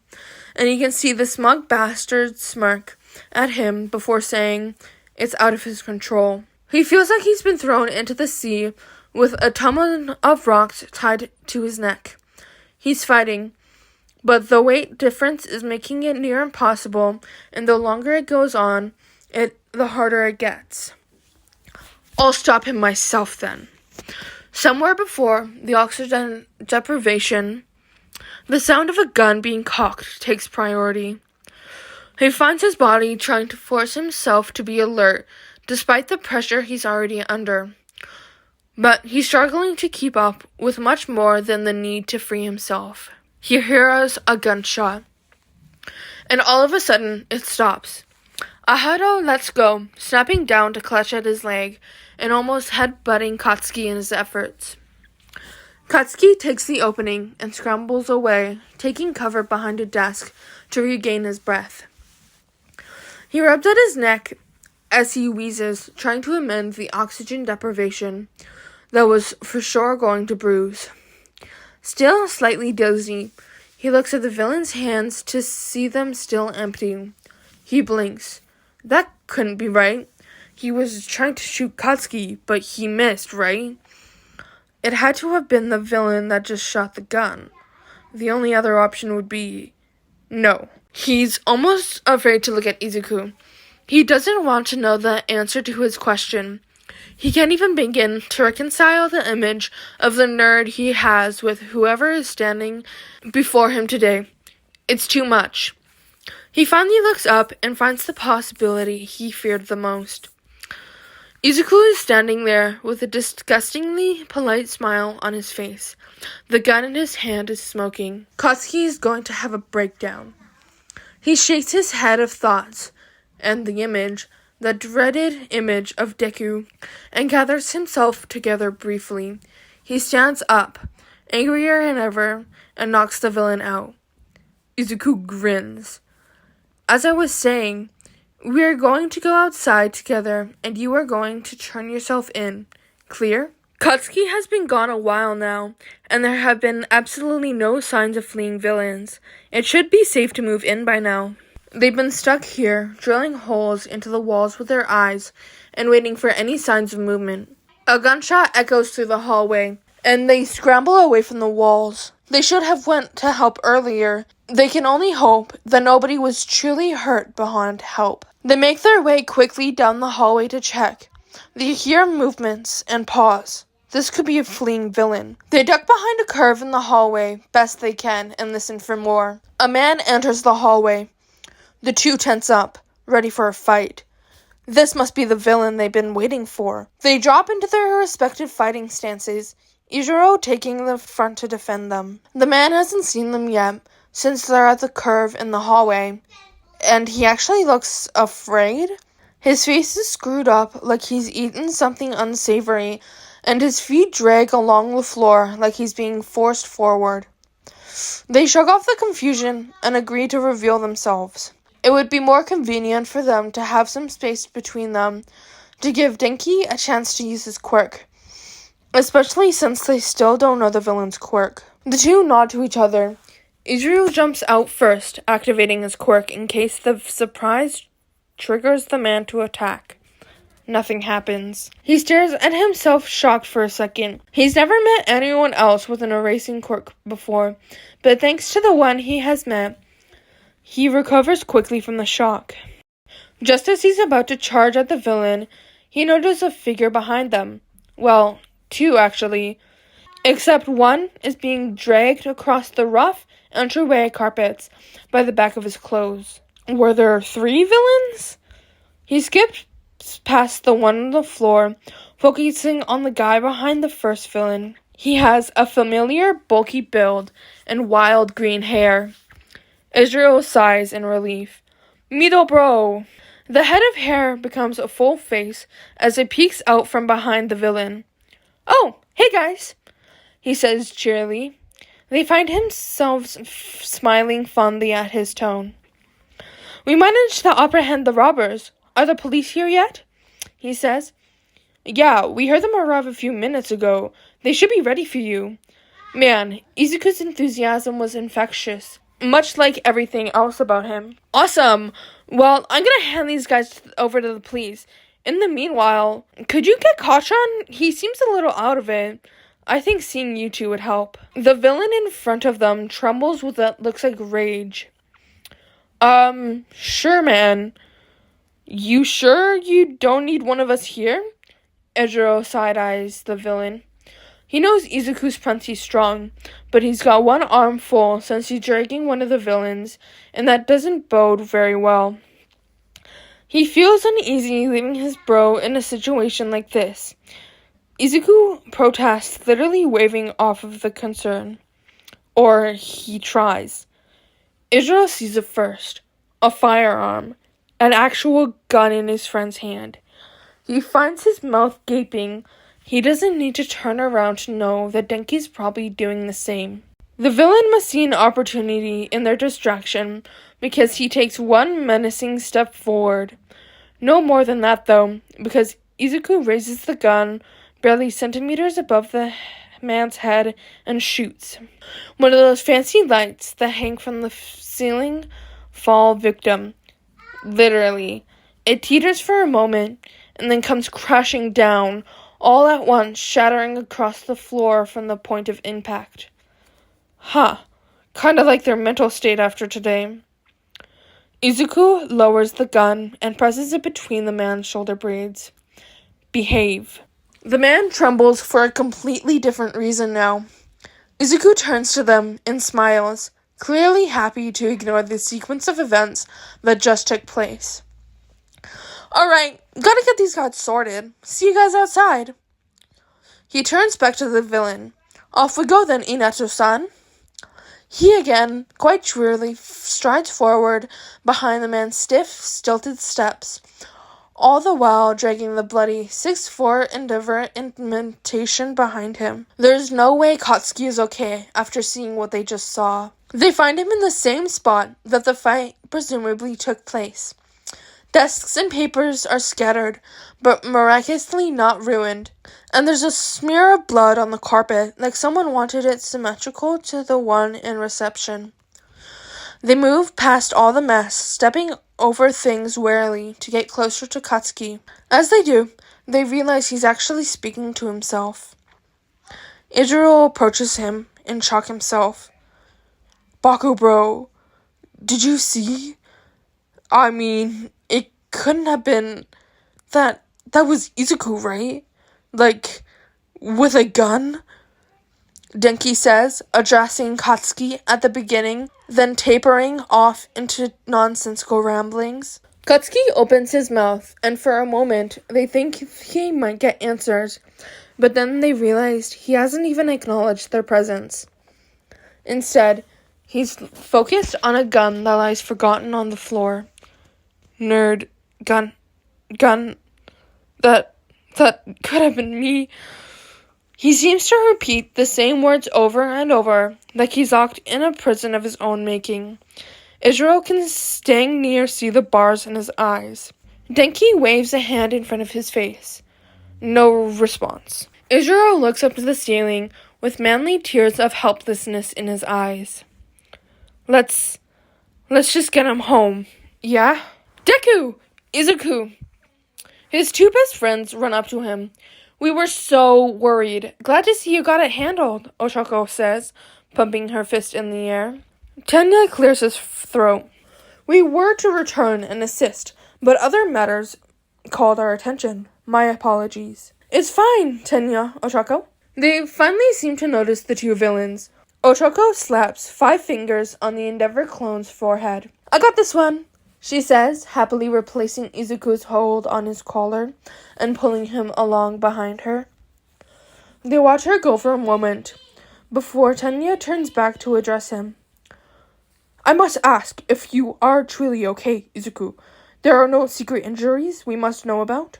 and he can see the smug bastard smirk at him before saying it's out of his control. He feels like he's been thrown into the sea with a ton of rocks tied to his neck. He's fighting, but the weight difference is making it near impossible, and the longer it goes on, the harder it gets. I'll stop him myself then. Somewhere before the oxygen deprivation, the sound of a gun being cocked takes priority. He finds his body trying to force himself to be alert, despite the pressure he's already under. But he's struggling to keep up with much more than the need to free himself. He hears a gunshot, and all of a sudden, it stops. Ahado lets go, snapping down to clutch at his leg, and almost headbutting Katsuki in his efforts. Katsuki takes the opening and scrambles away, taking cover behind a desk to regain his breath. He rubs at his neck as he wheezes, trying to amend the oxygen deprivation that was for sure going to bruise. Still slightly dizzy, he looks at the villain's hands to see them still empty. He blinks. That couldn't be right. He was trying to shoot Katsuki, but he missed, right? It had to have been the villain that just shot the gun. The only other option would be no. He's almost afraid to look at Izuku. He doesn't want to know the answer to his question. He can't even begin to reconcile the image of the nerd he has with whoever is standing before him today. It's too much. He finally looks up and finds the possibility he feared the most. Izuku is standing there with a disgustingly polite smile on his face. The gun in his hand is smoking. Katsuki is going to have a breakdown. He shakes his head of thoughts and the dreaded image of Deku, and gathers himself together briefly. He stands up, angrier than ever, and knocks the villain out. Izuku grins. As I was saying, we are going to go outside together, and you are going to turn yourself in. Clear? Katsuki has been gone a while now, and there have been absolutely no signs of fleeing villains. It should be safe to move in by now. They've been stuck here, drilling holes into the walls with their eyes, and waiting for any signs of movement. A gunshot echoes through the hallway, and they scramble away from the walls. They should have went to help earlier. They can only hope that nobody was truly hurt beyond help. They make their way quickly down the hallway to check. They hear movements and pause. This could be a fleeing villain. They duck behind a curve in the hallway, best they can, and listen for more. A man enters the hallway. The two tense up, ready for a fight. This must be the villain they've been waiting for. They drop into their respective fighting stances, Izuru taking the front to defend them. The man hasn't seen them yet, since they're at the curve in the hallway, and he actually looks afraid. His face is screwed up like he's eaten something unsavory, and his feet drag along the floor like he's being forced forward. They shrug off the confusion and agree to reveal themselves. It would be more convenient for them to have some space between them to give Denki a chance to use his quirk, especially since they still don't know the villain's quirk. The two nod to each other. Izuru jumps out first, activating his quirk in case the surprise triggers the man to attack. Nothing happens. He stares at himself, shocked for a second. He's never met anyone else with an erasing quirk before, but thanks to the one he has met, he recovers quickly from the shock. Just as he's about to charge at the villain, he notices a figure behind them. Well, two actually, except one is being dragged across the rough entryway carpets by the back of his clothes. Were there 3 villains? He skipped past the one on the floor, focusing on the guy behind the first villain. He has a familiar, bulky build and wild green hair. Izuru sighs in relief. Mido bro! The head of hair becomes a full face as it peeks out from behind the villain. Oh, hey guys, he says cheerily. They find themselves smiling fondly at his tone. We managed to apprehend the robbers. Are the police here yet? He says. Yeah, we heard them arrive a few minutes ago. They should be ready for you. Man, Izuku's enthusiasm was infectious, much like everything else about him. Awesome! Well, I'm gonna hand these guys over to the police. In the meanwhile, could you get Kachan? He seems a little out of it. I think seeing you two would help. The villain in front of them trembles with what looks like rage. Sure, man. You sure you don't need one of us here? Ejiro side-eyes the villain. He knows Izuku's plenty strong, but he's got one arm full since he's dragging one of the villains, and that doesn't bode very well. He feels uneasy leaving his bro in a situation like this. Izuku protests, literally waving off of the concern. Or he tries. Ejiro sees it first. A firearm. An actual gun in his friend's hand. He finds his mouth gaping. He doesn't need to turn around to know that Denki's probably doing the same. The villain must see an opportunity in their distraction because he takes one menacing step forward. No more than that though, because Izuku raises the gun barely centimeters above the man's head and shoots. One of those fancy lights that hang from the ceiling fall victim. Literally. It teeters for a moment and then comes crashing down, all at once shattering across the floor from the point of impact. Kinda like their mental state after today. Izuku lowers the gun and presses it between the man's shoulder blades. Behave. The man trembles for a completely different reason now. Izuku turns to them and smiles, clearly happy to ignore the sequence of events that just took place. Alright, gotta get these guys sorted. See you guys outside. He turns back to the villain. Off we go then, Inato-san. He again, quite cheerily, strides forward behind the man's stiff, stilted steps, all the while dragging the bloody 6'4" Endeavor imitation behind him. There's no way Katsuki is okay after seeing what they just saw. They find him in the same spot that the fight presumably took place. Desks and papers are scattered, but miraculously not ruined, and there's a smear of blood on the carpet, like someone wanted it symmetrical to the one in reception. They move past all the mess, stepping over things warily to get closer to Katsuki. As they do, they realize he's actually speaking to himself. Ijiro approaches him in shock himself. Baku bro, did you see? I mean, it couldn't have been that was Izuku, right? Like, with a gun? Denki says, addressing Katsuki at the beginning, then tapering off into nonsensical ramblings. Katsuki opens his mouth, and for a moment, they think he might get answers, but then they realized he hasn't even acknowledged their presence. Instead, he's focused on a gun that lies forgotten on the floor. Nerd. Gun. That could have been me. He seems to repeat the same words over and over, like he's locked in a prison of his own making. Israel can staying near see the bars in his eyes. Denki waves a hand in front of his face. No response. Israel looks up to the ceiling with manly tears of helplessness in his eyes. Let's just get him home. Yeah? Deku! Izuku! His two best friends run up to him. We were so worried. Glad to see you got it handled, Ochako says, pumping her fist in the air. Tenya clears his throat. We were to return and assist, but other matters called our attention. My apologies. It's fine, Tenya, Ochako. They finally seem to notice the two villains. Ochako slaps 5 fingers on the Endeavor clone's forehead. I got this one, she says, happily replacing Izuku's hold on his collar and pulling him along behind her. They watch her go for a moment before Tenya turns back to address him. I must ask if you are truly okay, Izuku. There are no secret injuries we must know about?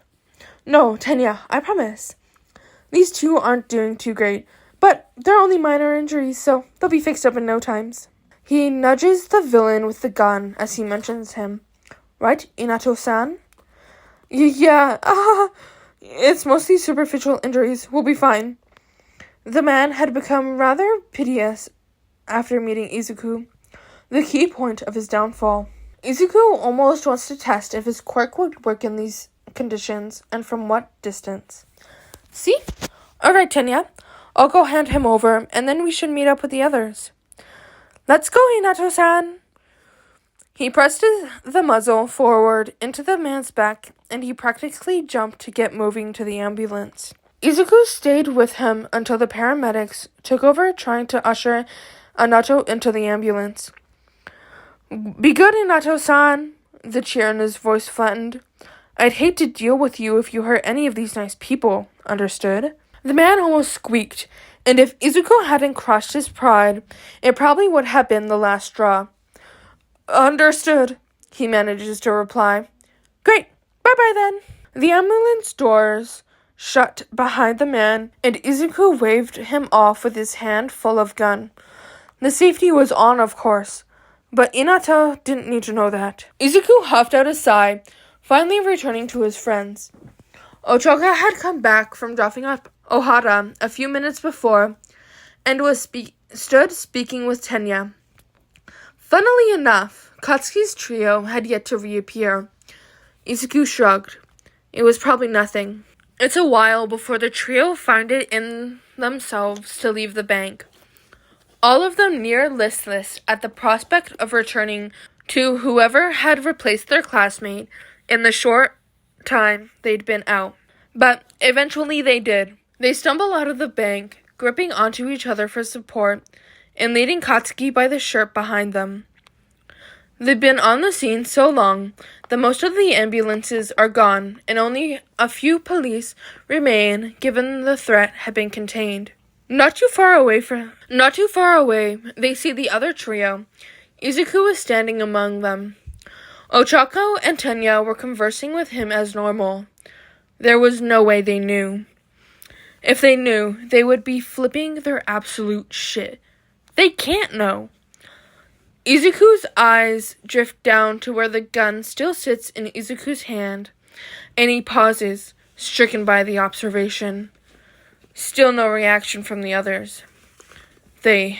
No, Tenya, I promise. These two aren't doing too great, but they're only minor injuries, so they'll be fixed up in no times. He nudges the villain with the gun as he mentions him. Right, Inato-san? Yeah, it's mostly superficial injuries. We'll be fine. The man had become rather piteous after meeting Izuku, the key point of his downfall. Izuku almost wants to test if his quirk would work in these conditions, and from what distance. See? Alright, Tenya. I'll go hand him over, and then we should meet up with the others. Let's go, Inato-san. He pressed the muzzle forward into the man's back, and he practically jumped to get moving to the ambulance. Izuku stayed with him until the paramedics took over trying to usher Anato into the ambulance. Be good, Inato-san, the cheer in his voice flattened. I'd hate to deal with you if you hurt any of these nice people, understood? The man almost squeaked, and if Izuku hadn't crushed his pride, it probably would have been the last straw. Understood, he manages to reply. Great, bye-bye then. The ambulance doors shut behind the man, and Izuku waved him off with his hand full of gun. The safety was on, of course, but Inato didn't need to know that. Izuku huffed out a sigh, finally returning to his friends. Ochako had come back from dropping off Ohara a few minutes before, and was stood speaking with Tenya. Funnily enough, Katsuki's trio had yet to reappear. Izuku shrugged. It was probably nothing. It's a while before the trio find it in themselves to leave the bank. All of them near listless at the prospect of returning to whoever had replaced their classmate in the short time they'd been out. But eventually they did. They stumble out of the bank, gripping onto each other for support, and leading Katsuki by the shirt behind them. They've been on the scene so long that most of the ambulances are gone, and only a few police remain, given the threat had been contained. Not too far away, they see the other trio. Izuku was standing among them. Ochako and Tenya were conversing with him as normal. There was no way they knew. If they knew, they would be flipping their absolute shit. They can't know. Izuku's eyes drift down to where the gun still sits in Izuku's hand, and he pauses, stricken by the observation. Still no reaction from the others. They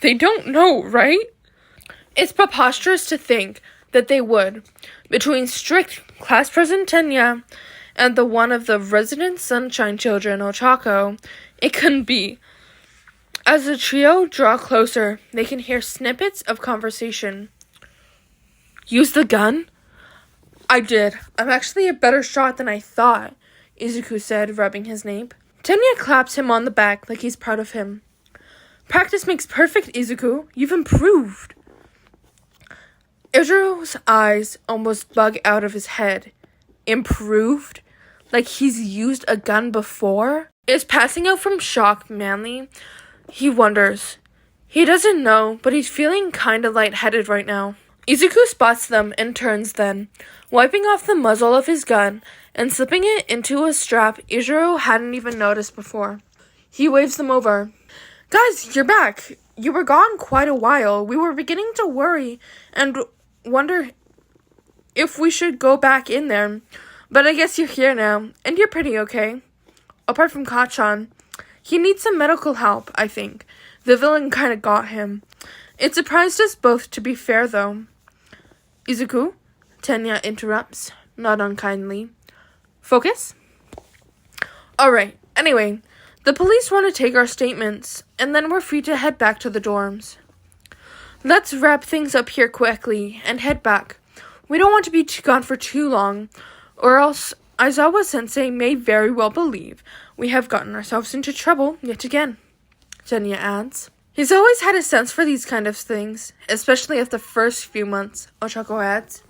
don't know, right? It's preposterous to think that they would. Between strict class president Tenya and the one of the resident sunshine children, Ochako, it couldn't be. As the trio draw closer, they can hear snippets of conversation. Use the gun? I did. I'm actually a better shot than I thought, Izuku said, rubbing his nape. Tenya claps him on the back like he's proud of him. Practice makes perfect, Izuku. You've improved. Izuku's eyes almost bug out of his head. Improved? Like he's used a gun before? Is passing out from shock manly? He wonders. He doesn't know, but he's feeling kinda lightheaded right now. Izuku spots them and turns then, wiping off the muzzle of his gun and slipping it into a strap Izuku hadn't even noticed before. He waves them over. Guys, you're back. You were gone quite a while. We were beginning to worry and wonder if we should go back in there. But I guess you're here now, and you're pretty okay. Apart from Kachan. He needs some medical help, I think. The villain kinda got him. It surprised us both, to be fair, though. Izuku? Tenya interrupts, not unkindly. Focus? Alright, anyway, the police want to take our statements, and then we're free to head back to the dorms. Let's wrap things up here quickly and head back. We don't want to be gone for too long, or else Aizawa-sensei may very well believe we have gotten ourselves into trouble yet again, Tenya adds. He's always had a sense for these kind of things, especially after the first few months, Ochako adds.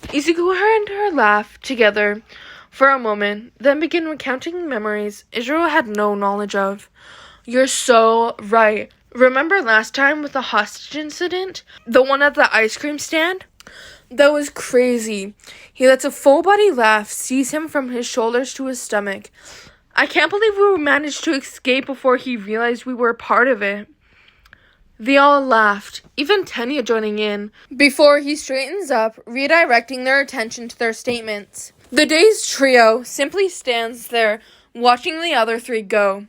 Izuku and her laugh together for a moment, then begin recounting memories Izuku had no knowledge of. You're so right. Remember last time with the hostage incident? The one at the ice cream stand? That was crazy. He lets a full-body laugh seize him from his shoulders to his stomach. I can't believe we managed to escape before he realized we were part of it. They all laughed, even Tenya joining in, before he straightens up, redirecting their attention to their statements. The dazed trio simply stands there, watching the other three go.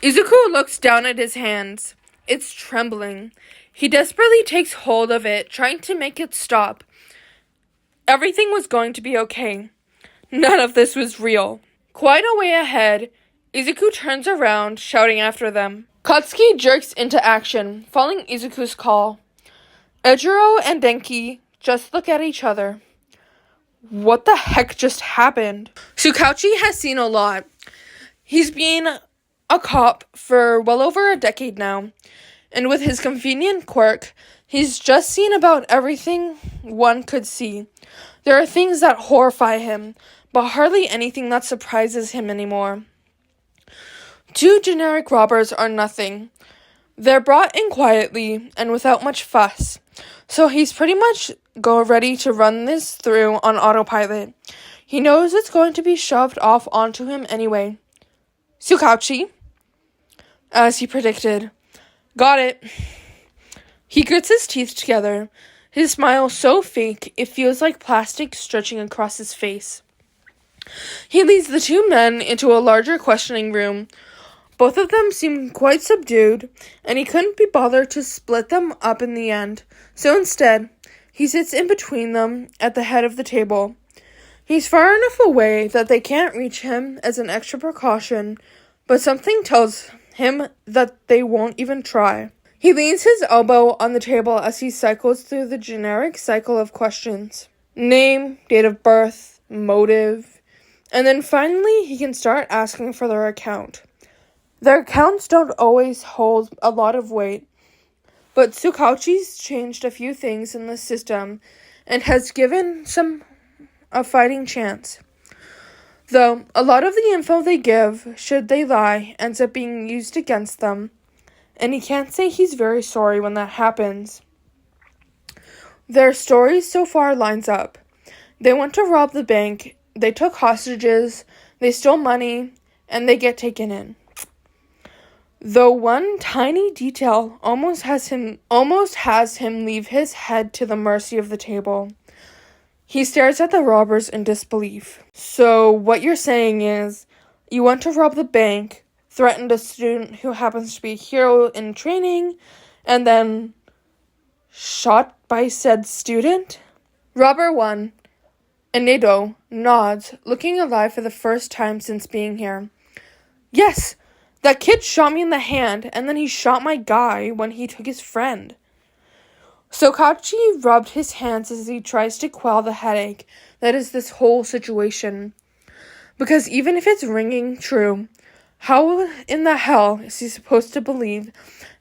Izuku looks down at his hands. It's trembling. He desperately takes hold of it, trying to make it stop. Everything was going to be okay. None of this was real. Quite a way ahead, Izuku turns around, shouting after them. Katsuki jerks into action, following Izuku's call. Ejiro and Denki just look at each other. What the heck just happened? Tsukauchi has seen a lot. He's been a cop for well over a decade now, and with his convenient quirk, he's just seen about everything one could see. There are things that horrify him, but hardly anything that surprises him anymore. 2 generic robbers are nothing. They're brought in quietly and without much fuss, so he's pretty much ready to run this through on autopilot. He knows it's going to be shoved off onto him anyway. Tsukauchi, as he predicted. Got it. He grits his teeth together, his smile so fake it feels like plastic stretching across his face. He leads the 2 men into a larger questioning room. Both of them seem quite subdued, and he couldn't be bothered to split them up in the end. So instead, he sits in between them at the head of the table. He's far enough away that they can't reach him as an extra precaution, but something tells him that they won't even try. He leans his elbow on the table as he cycles through the generic cycle of questions. Name, date of birth, motive, and then finally he can start asking for their account. Their accounts don't always hold a lot of weight, but Tsukauchi's changed a few things in the system and has given some a fighting chance. Though, a lot of the info they give, should they lie, ends up being used against them, and he can't say he's very sorry when that happens. Their stories so far lines up. They went to rob the bank, they took hostages, they stole money, and they get taken in. Though one tiny detail almost has him leave his head to the mercy of the table. He stares at the robbers in disbelief. So, what you're saying is, you went to rob the bank, threatened a student who happens to be a hero in training, and then shot by said student? Robber 1, Ineedo, nods, looking alive for the first time since being here. Yes! That kid shot me in the hand, and then he shot my guy when he took his friend. Tsukauchi rubbed his hands as he tries to quell the headache that is this whole situation. Because even if it's ringing true, how in the hell is he supposed to believe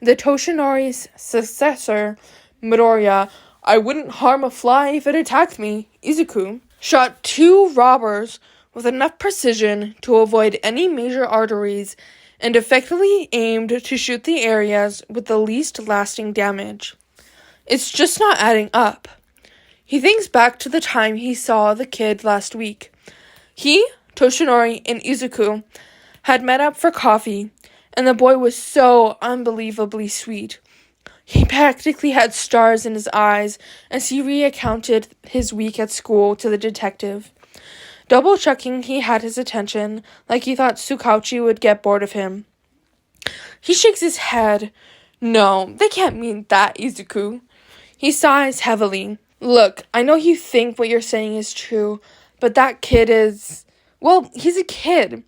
that Toshinori's successor, Midoriya, I wouldn't harm a fly if it attacked me. Izuku shot 2 robbers with enough precision to avoid any major arteries and effectively aimed to shoot the areas with the least lasting damage. It's just not adding up. He thinks back to the time he saw the kid last week. He, Toshinori, and Izuku had met up for coffee, and the boy was so unbelievably sweet. He practically had stars in his eyes as he recounted his week at school to the detective. Double-checking he had his attention, like he thought Tsukauchi would get bored of him. He shakes his head. No, they can't mean that, Izuku. He sighs heavily. Look, I know you think what you're saying is true, but that kid is... Well, he's a kid.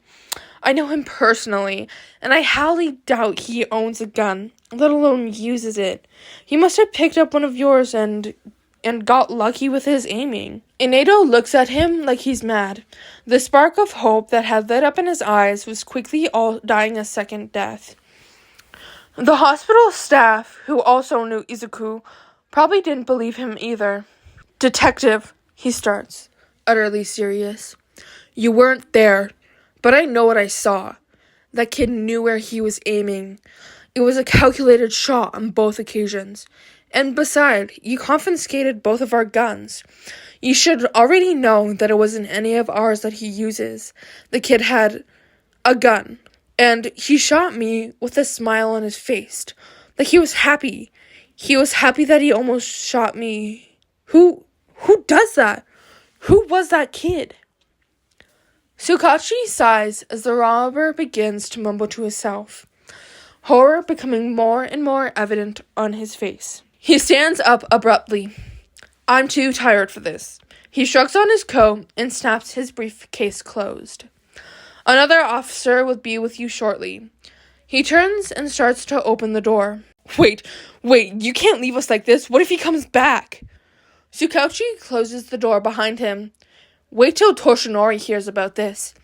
I know him personally, and I highly doubt he owns a gun, let alone uses it. He must have picked up one of yours and got lucky with his aiming. Ineedo looks at him like he's mad. The spark of hope that had lit up in his eyes was quickly all dying a second death. The hospital staff, who also knew Izuku, probably didn't believe him either. Detective, he starts, utterly serious. You weren't there, but I know what I saw. That kid knew where he was aiming. It was a calculated shot on both occasions. And besides, you confiscated both of our guns. You should already know that it wasn't any of ours that he uses. The kid had a gun, and he shot me with a smile on his face. Like he was happy. He was happy that he almost shot me. Who does that? Who was that kid? Tsukauchi sighs as the robber begins to mumble to himself, horror becoming more and more evident on his face. He stands up abruptly. I'm too tired for this. He shrugs on his coat and snaps his briefcase closed. Another officer will be with you shortly. He turns and starts to open the door. Wait, you can't leave us like this. What if he comes back? Tsukauchi closes the door behind him. Wait till Toshinori hears about this.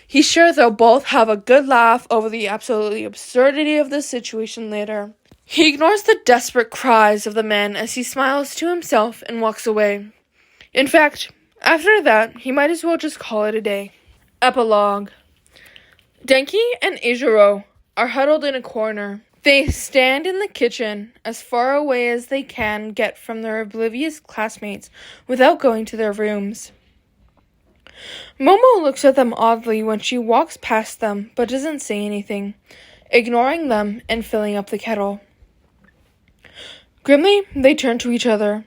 He's sure they'll both have a good laugh over the absolute absurdity of the situation later. He ignores the desperate cries of the men as he smiles to himself and walks away. In fact, after that, he might as well just call it a day. Epilogue. Denki and Eijiro are huddled in a corner. They stand in the kitchen as far away as they can get from their oblivious classmates without going to their rooms. Momo looks at them oddly when she walks past them but doesn't say anything, ignoring them and filling up the kettle. Grimly, they turn to each other.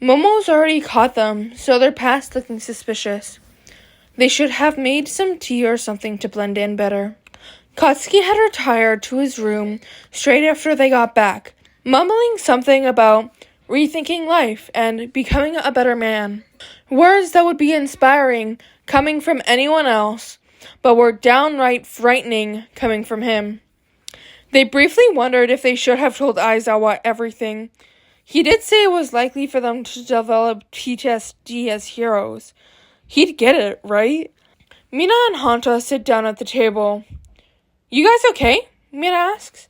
Momo's already caught them, so they're past looking suspicious. They should have made some tea or something to blend in better. Katsuki had retired to his room straight after they got back, mumbling something about rethinking life and becoming a better man. Words that would be inspiring coming from anyone else, but were downright frightening coming from him. They briefly wondered if they should have told Aizawa everything. He did say it was likely for them to develop PTSD as heroes. He'd get it, right? Mina and Hanta sit down at the table. You guys okay? Mina asks.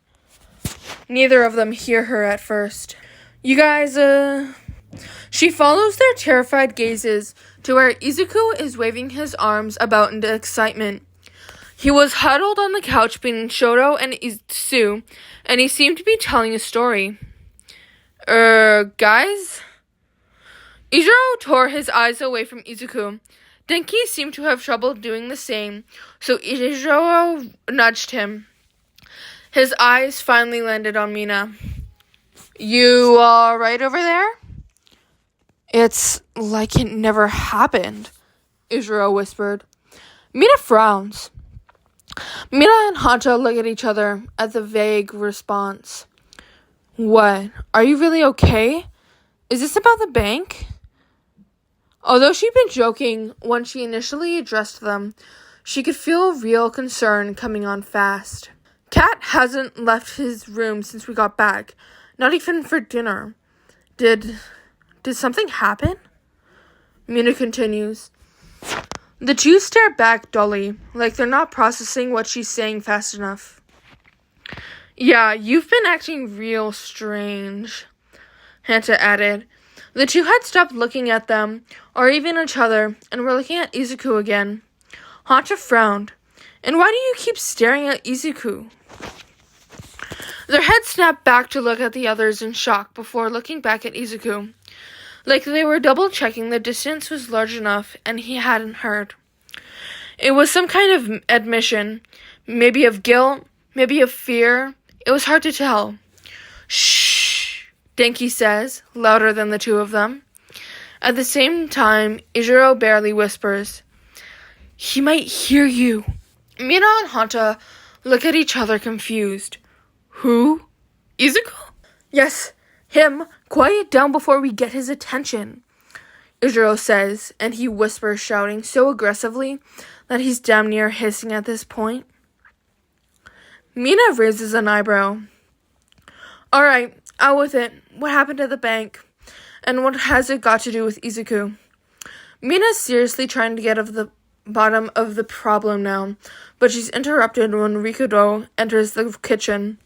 Neither of them hear her at first. You guys, She follows their terrified gazes to where Izuku is waving his arms about in excitement. He was huddled on the couch between Shoto and Itsu, and he seemed to be telling a story. Guys? Ijiro tore his eyes away from Izuku. Denki seemed to have trouble doing the same, so Ijiro nudged him. His eyes finally landed on Mina. You all right over there? It's like it never happened, Ijiro whispered. Mina frowns. Mina and Hanta look at each other at the vague response. What? Are you really okay? Is this about the bank? Although she'd been joking when she initially addressed them, she could feel real concern coming on fast. Kat hasn't left his room since we got back, not even for dinner. Did something happen? Mina continues. The two stare back dully, like they're not processing what she's saying fast enough. Yeah, you've been acting real strange. Hanta added. The two had stopped looking at them, or even each other, and were looking at Izuku again. Hanta frowned. And why do you keep staring at Izuku? Their heads snapped back to look at the others in shock before looking back at Izuku. Like they were double-checking the distance was large enough and he hadn't heard. It was some kind of admission, maybe of guilt, maybe of fear. It was hard to tell. Shh, Denki says, louder than the two of them. At the same time, Ijiro barely whispers, "He might hear you." Mina and Hanta look at each other confused. Who? Izuku? Yes, him. Quiet down before we get his attention, Ijiro says, and he whispers, shouting so aggressively that he's damn near hissing at this point. Mina raises an eyebrow. Alright, out with it. What happened at the bank? And what has it got to do with Izuku? Mina's seriously trying to get to the bottom of the problem now, but she's interrupted when Rikudo enters the kitchen.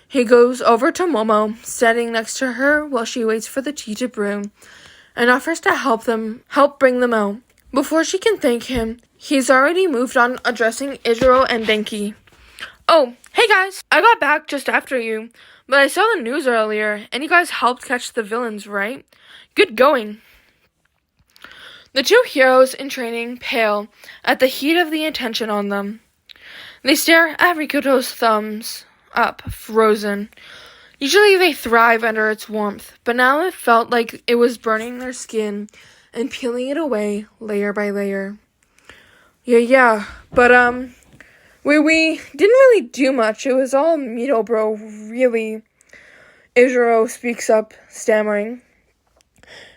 He goes over to Momo, standing next to her while she waits for the tea to brew, and offers to help bring them out. Before she can thank him, he's already moved on, addressing Ijiro and Denki. Oh, hey guys, I got back just after you, but I saw the news earlier, and you guys helped catch the villains, right? Good going. The two heroes in training pale at the heat of the attention on them. They stare at Rikudo's thumbs up, frozen. Usually they thrive under its warmth, but now it felt like it was burning their skin and peeling it away layer by layer. Yeah, but we didn't really do much. It was all Mito bro, really. Ijiro speaks up, stammering.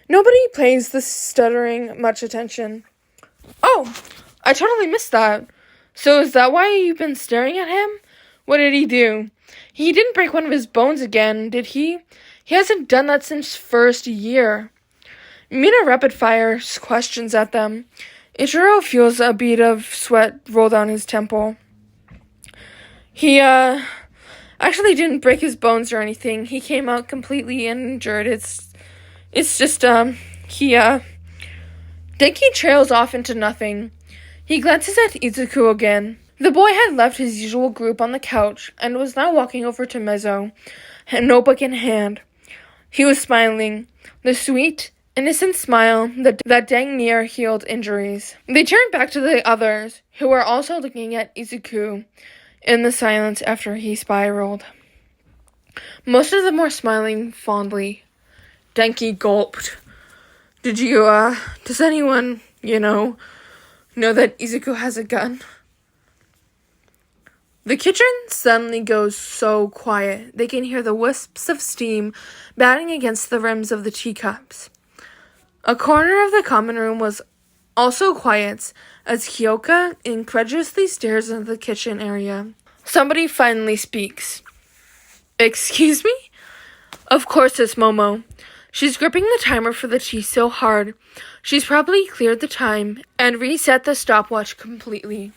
Nobody pays the stuttering much attention. Oh, I totally missed that. So is that why you've been staring at him? What did he do? He didn't break one of his bones again, did he? He hasn't done that since first year. Mina rapid fires questions at them. Ichiro feels a bead of sweat roll down his temple. He, actually didn't break his bones or anything. He came out completely injured. It's just, Denki trails off into nothing. He glances at Izuku again. The boy had left his usual group on the couch and was now walking over to Mezzo, a notebook in hand. He was smiling, the sweet, innocent smile that dang near healed injuries. They turned back to the others, who were also looking at Izuku in the silence after he spiraled. Most of them were smiling fondly. Denki gulped. Does anyone, know that Izuku has a gun? The kitchen suddenly goes so quiet, they can hear the wisps of steam batting against the rims of the teacups. A corner of the common room was also quiet, as Kyoka incredulously stares into the kitchen area. Somebody finally speaks. Excuse me? Of course it's Momo. She's gripping the timer for the tea so hard, she's probably cleared the time and reset the stopwatch completely.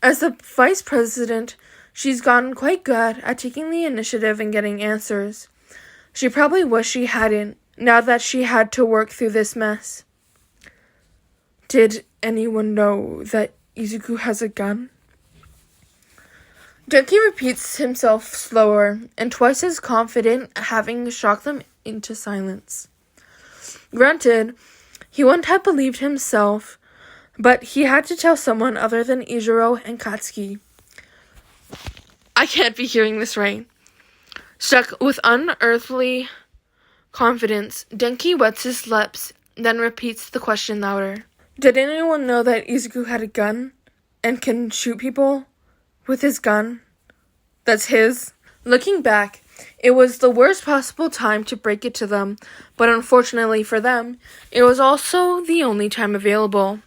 As the vice president, she's gotten quite good at taking the initiative and getting answers. She probably wished she hadn't, now that she had to work through this mess. Did anyone know that Izuku has a gun? Denki repeats himself slower and twice as confident, having shocked them into silence. Granted, he wouldn't have believed himself, but he had to tell someone other than Ijiro and Katsuki. I can't be hearing this right. Struck with unearthly confidence, Denki wets his lips, then repeats the question louder. Did anyone know that Izuku had a gun and can shoot people with his gun? That's his. Looking back, it was the worst possible time to break it to them, but unfortunately for them, it was also the only time available.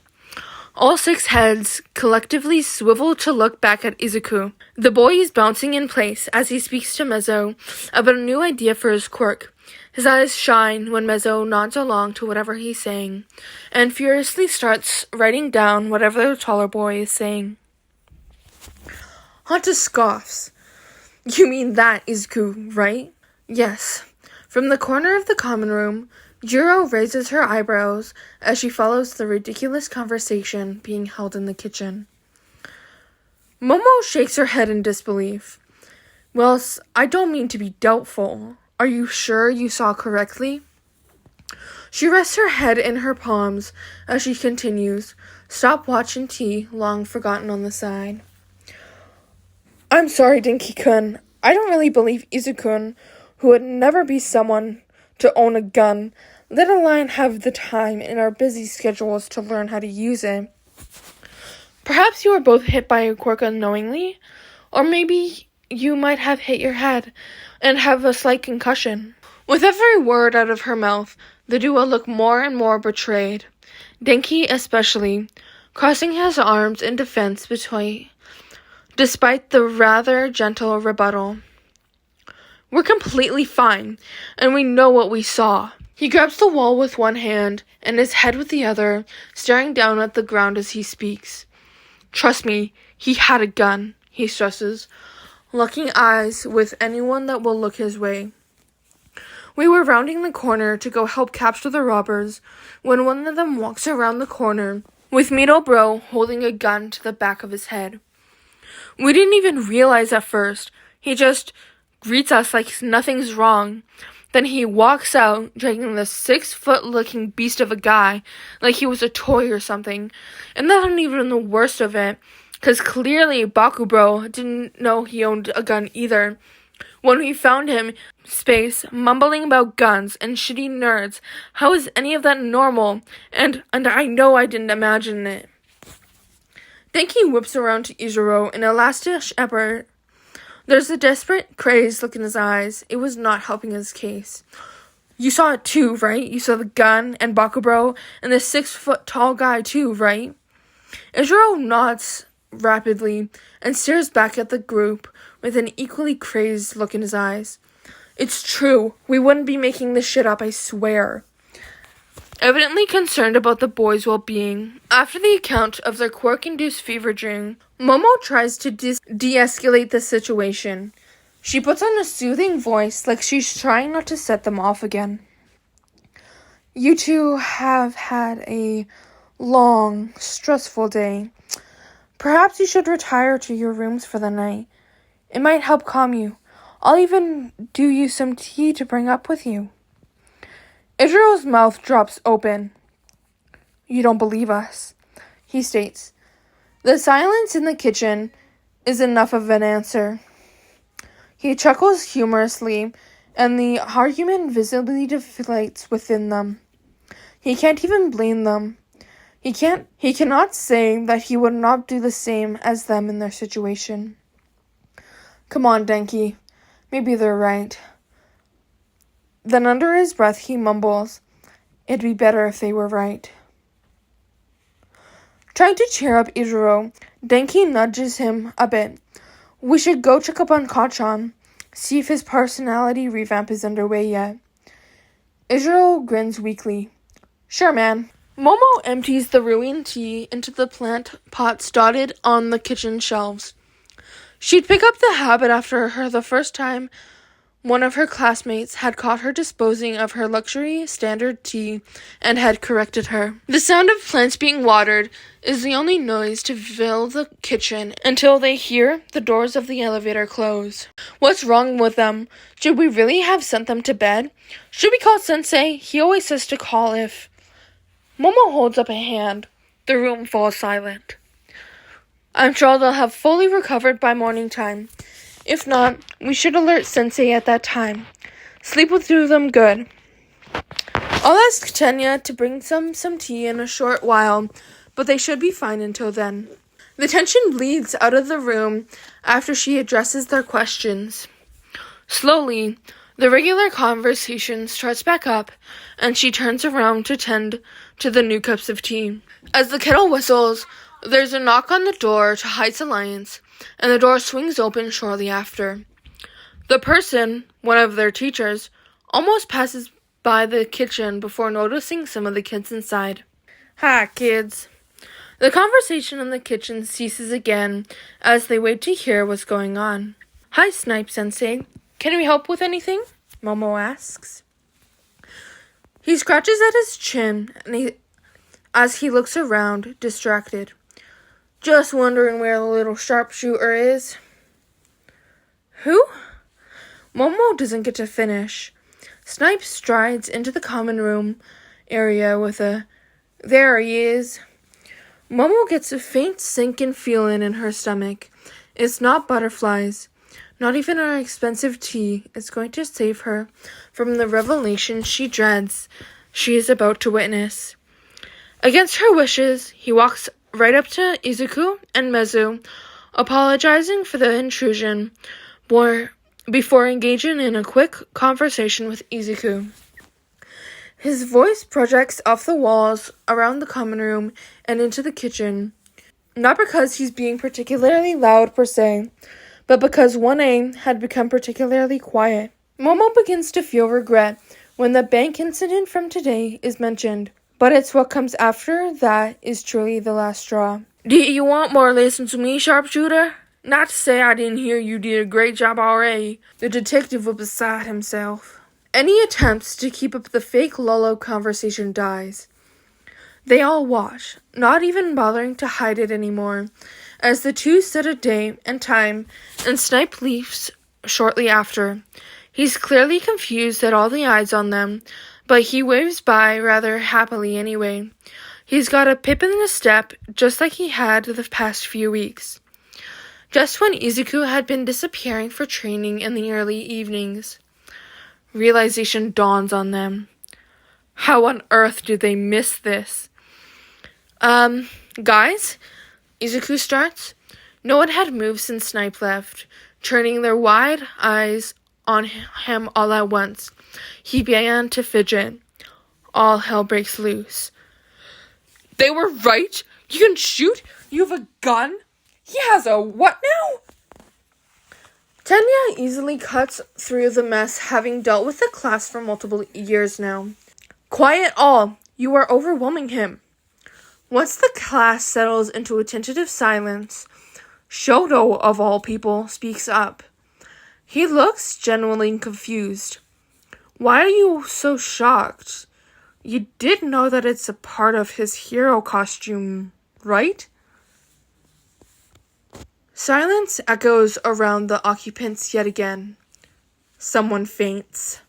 All six heads collectively swivel to look back at Izuku. The boy is bouncing in place as he speaks to Mezzo about a new idea for his quirk. His eyes shine when Mezzo nods along to whatever he's saying, and furiously starts writing down whatever the taller boy is saying. Hanta scoffs. You mean that, Izuku, right? Yes. From the corner of the common room, Jiro raises her eyebrows as she follows the ridiculous conversation being held in the kitchen. Momo shakes her head in disbelief. Well, I don't mean to be doubtful. Are you sure you saw correctly? She rests her head in her palms as she continues, stopwatch and tea long forgotten on the side. I'm sorry, Dinky-kun. I don't really believe Izuku, who would never be someone to own a gun, let alone have the time in our busy schedules to learn how to use it. Perhaps you were both hit by a quirk unknowingly, or maybe you might have hit your head and have a slight concussion. With every word out of her mouth, the duo looked more and more betrayed, Denki especially, crossing his arms in defense despite the rather gentle rebuttal. We're completely fine, and we know what we saw. He grabs the wall with one hand and his head with the other, staring down at the ground as he speaks. Trust me, he had a gun, he stresses, locking eyes with anyone that will look his way. We were rounding the corner to go help capture the robbers when one of them walks around the corner with Mito Bro holding a gun to the back of his head. We didn't even realize at first. He just greets us like nothing's wrong. Then he walks out, dragging the 6-foot-looking beast of a guy like he was a toy or something. And that's not even the worst of it, because clearly Bakubro didn't know he owned a gun either. When we found him, mumbling about guns and shitty nerds, how is any of that normal? And I know I didn't imagine it. Denki whips around to Izuro in a last-ditch effort. There's a desperate, crazed look in his eyes. It was not helping his case. You saw it too, right? You saw the gun and Bakubro and the 6-foot-tall guy too, right? Izuro nods rapidly and stares back at the group with an equally crazed look in his eyes. It's true. We wouldn't be making this shit up, I swear. Evidently concerned about the boys' well-being, after the account of their quirk-induced fever dream, Momo tries to de-escalate the situation. She puts on a soothing voice like she's trying not to set them off again. You two have had a long, stressful day. Perhaps you should retire to your rooms for the night. It might help calm you. I'll even do you some tea to bring up with you. Izuro's mouth drops open. You don't believe us, he states. The silence in the kitchen is enough of an answer. He chuckles humorously, and the argument visibly deflates within them. He can't even blame them. He cannot say that he would not do the same as them in their situation. Come on, Denki. Maybe they're right. Then under his breath he mumbles, It'd be better if they were right. Trying to cheer up Izuro, Denki nudges him a bit. We should go check up on Kachan, see if his personality revamp is underway yet. Izuro grins weakly. Sure, man. Momo empties the ruined tea into the plant pots dotted on the kitchen shelves. She'd pick up the habit after the first time one of her classmates had caught her disposing of her luxury standard tea and had corrected her. The sound of plants being watered is the only noise to fill the kitchen until they hear the doors of the elevator close. What's wrong with them? Should we really have sent them to bed? Should we call Sensei? He always says to call if... Momo holds up a hand. The room falls silent. I'm sure they'll have fully recovered by morning time. If not, we should alert Sensei at that time. Sleep will do them good. I'll ask Tenya to bring some tea in a short while, but they should be fine until then. The tension bleeds out of the room after she addresses their questions. Slowly, the regular conversation starts back up, and she turns around to tend to the new cups of tea. As the kettle whistles, there's a knock on the door to Heights Alliance, and the door swings open shortly after. The person, one of their teachers, almost passes by the kitchen before noticing some of the kids inside. Hi, kids. The conversation in the kitchen ceases again as they wait to hear what's going on. Hi, Snipe Sensei. Can we help with anything? Momo asks. He scratches at his chin as he looks around, distracted. Just wondering where the little sharpshooter is. Who? Momo doesn't get to finish. Snipes strides into the common room area with a, "There he is." Momo gets a faint sinking feeling in her stomach. It's not butterflies. Not even her expensive tea is going to save her from the revelation she dreads she is about to witness. Against her wishes, he walks right up to Izuku and Mezu, apologizing for the intrusion before engaging in a quick conversation with Izuku. His voice projects off the walls, around the common room, and into the kitchen. Not because he's being particularly loud per se, but because 1A had become particularly quiet. Momo begins to feel regret when the bank incident from today is mentioned, but it's what comes after that is truly the last straw. "Do you want more lessons from me, sharpshooter? Not to say I didn't hear you did a great job already." The detective was beside himself. Any attempts to keep up the fake Lolo conversation dies. They all watch, not even bothering to hide it anymore, as the two set a day and time, and Snipe leaves shortly after. He's clearly confused at all the eyes on them, but he waves by rather happily anyway. He's got a pip in his step, just like he had the past few weeks. Just when Izuku had been disappearing for training in the early evenings, realization dawns on them. How on earth did they miss this? Guys? Izuku starts. No one had moved since Snipe left, turning their wide eyes on him all at once. He began to fidget. All hell breaks loose. "They were right? You can shoot? You have a gun? He has a what now?" Tenya easily cuts through the mess, having dealt with the class for multiple years now. "Quiet all. You are overwhelming him." Once the class settles into a tentative silence, Shodo, of all people, speaks up. He looks genuinely confused. "Why are you so shocked? You did know that it's a part of his hero costume, right?" Silence echoes around the occupants yet again. Someone faints.